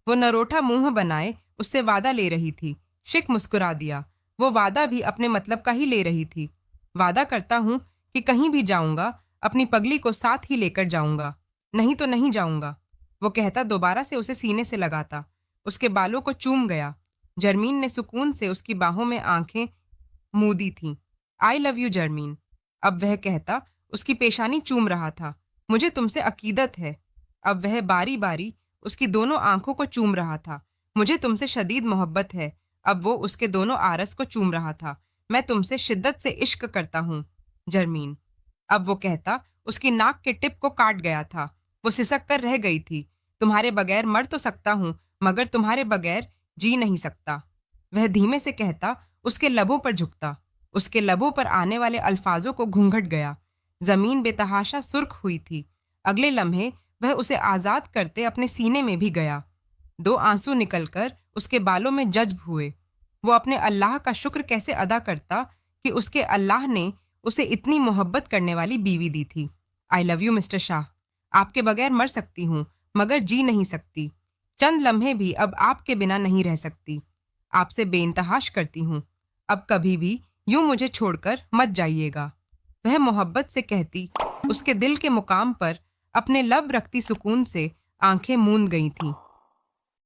A: वो नरोठा मुंह बनाए उससे वादा ले रही थी। शिक मुस्कुरा दिया। वो वादा भी अपने मतलब का ही ले रही थी। वादा करता हूँ कि कहीं भी जाऊंगा अपनी पगली को साथ ही लेकर जाऊंगा, नहीं तो नहीं जाऊंगा। वो कहता दोबारा से उसे सीने से लगाता। उसके बालों को चूम गया। जर्मीन ने सुकून से उसकी बाहों में आंखें मूदी थीं। I love you Zarmeen. अब वह कहता उसकी पेशानी चूम रहा था। मुझे तुमसे अकीदत है। अब वह बारी बारी उसकी दोनों आंखों को चूम रहा था। मुझे तुमसे शदीद मोहब्बत है। अब वो उसके दोनों आरस को चूम रहा था। मैं तुमसे शिद्दत से इश्क करता हूँ जर्मीन। अब वो कहता उसकी नाक के टिप को काट गया था। वो सिसक कर रह गई थी। तुम्हारे बगैर मर तो सकता हूँ, मगर तुम्हारे बगैर जी नहीं सकता। वह धीमे से कहता, उसके लबों पर झुकता। उसके लबों पर आने वाले अल्फाजों को घूंघट गया। जमीन बेतहाशा सुर्ख हुई थी। अगले लम्हे वह उसे आजाद करते अपने सीने में भी गया। 2 आंसू निकलकर उसके बालों में जज्ब हुए। वो अपने अल्लाह का शुक्र कैसे अदा करता कि उसके अल्लाह ने उसे इतनी मोहब्बत करने वाली बीवी दी थी। आई लव यू मिस्टर शाह। आपके बगैर मर सकती हूँ, मगर जी नहीं सकती। चंद लम्हे भी अब आपके बिना नहीं रह सकती। आपसे बेइंतहाश करती हूँ। अब कभी भी यूं मुझे छोड़कर मत जाइएगा। वह मोहब्बत से कहती। उसके दिल के मुकाम पर अपने लब रखती सुकून से आंखें मूंद गई थीं।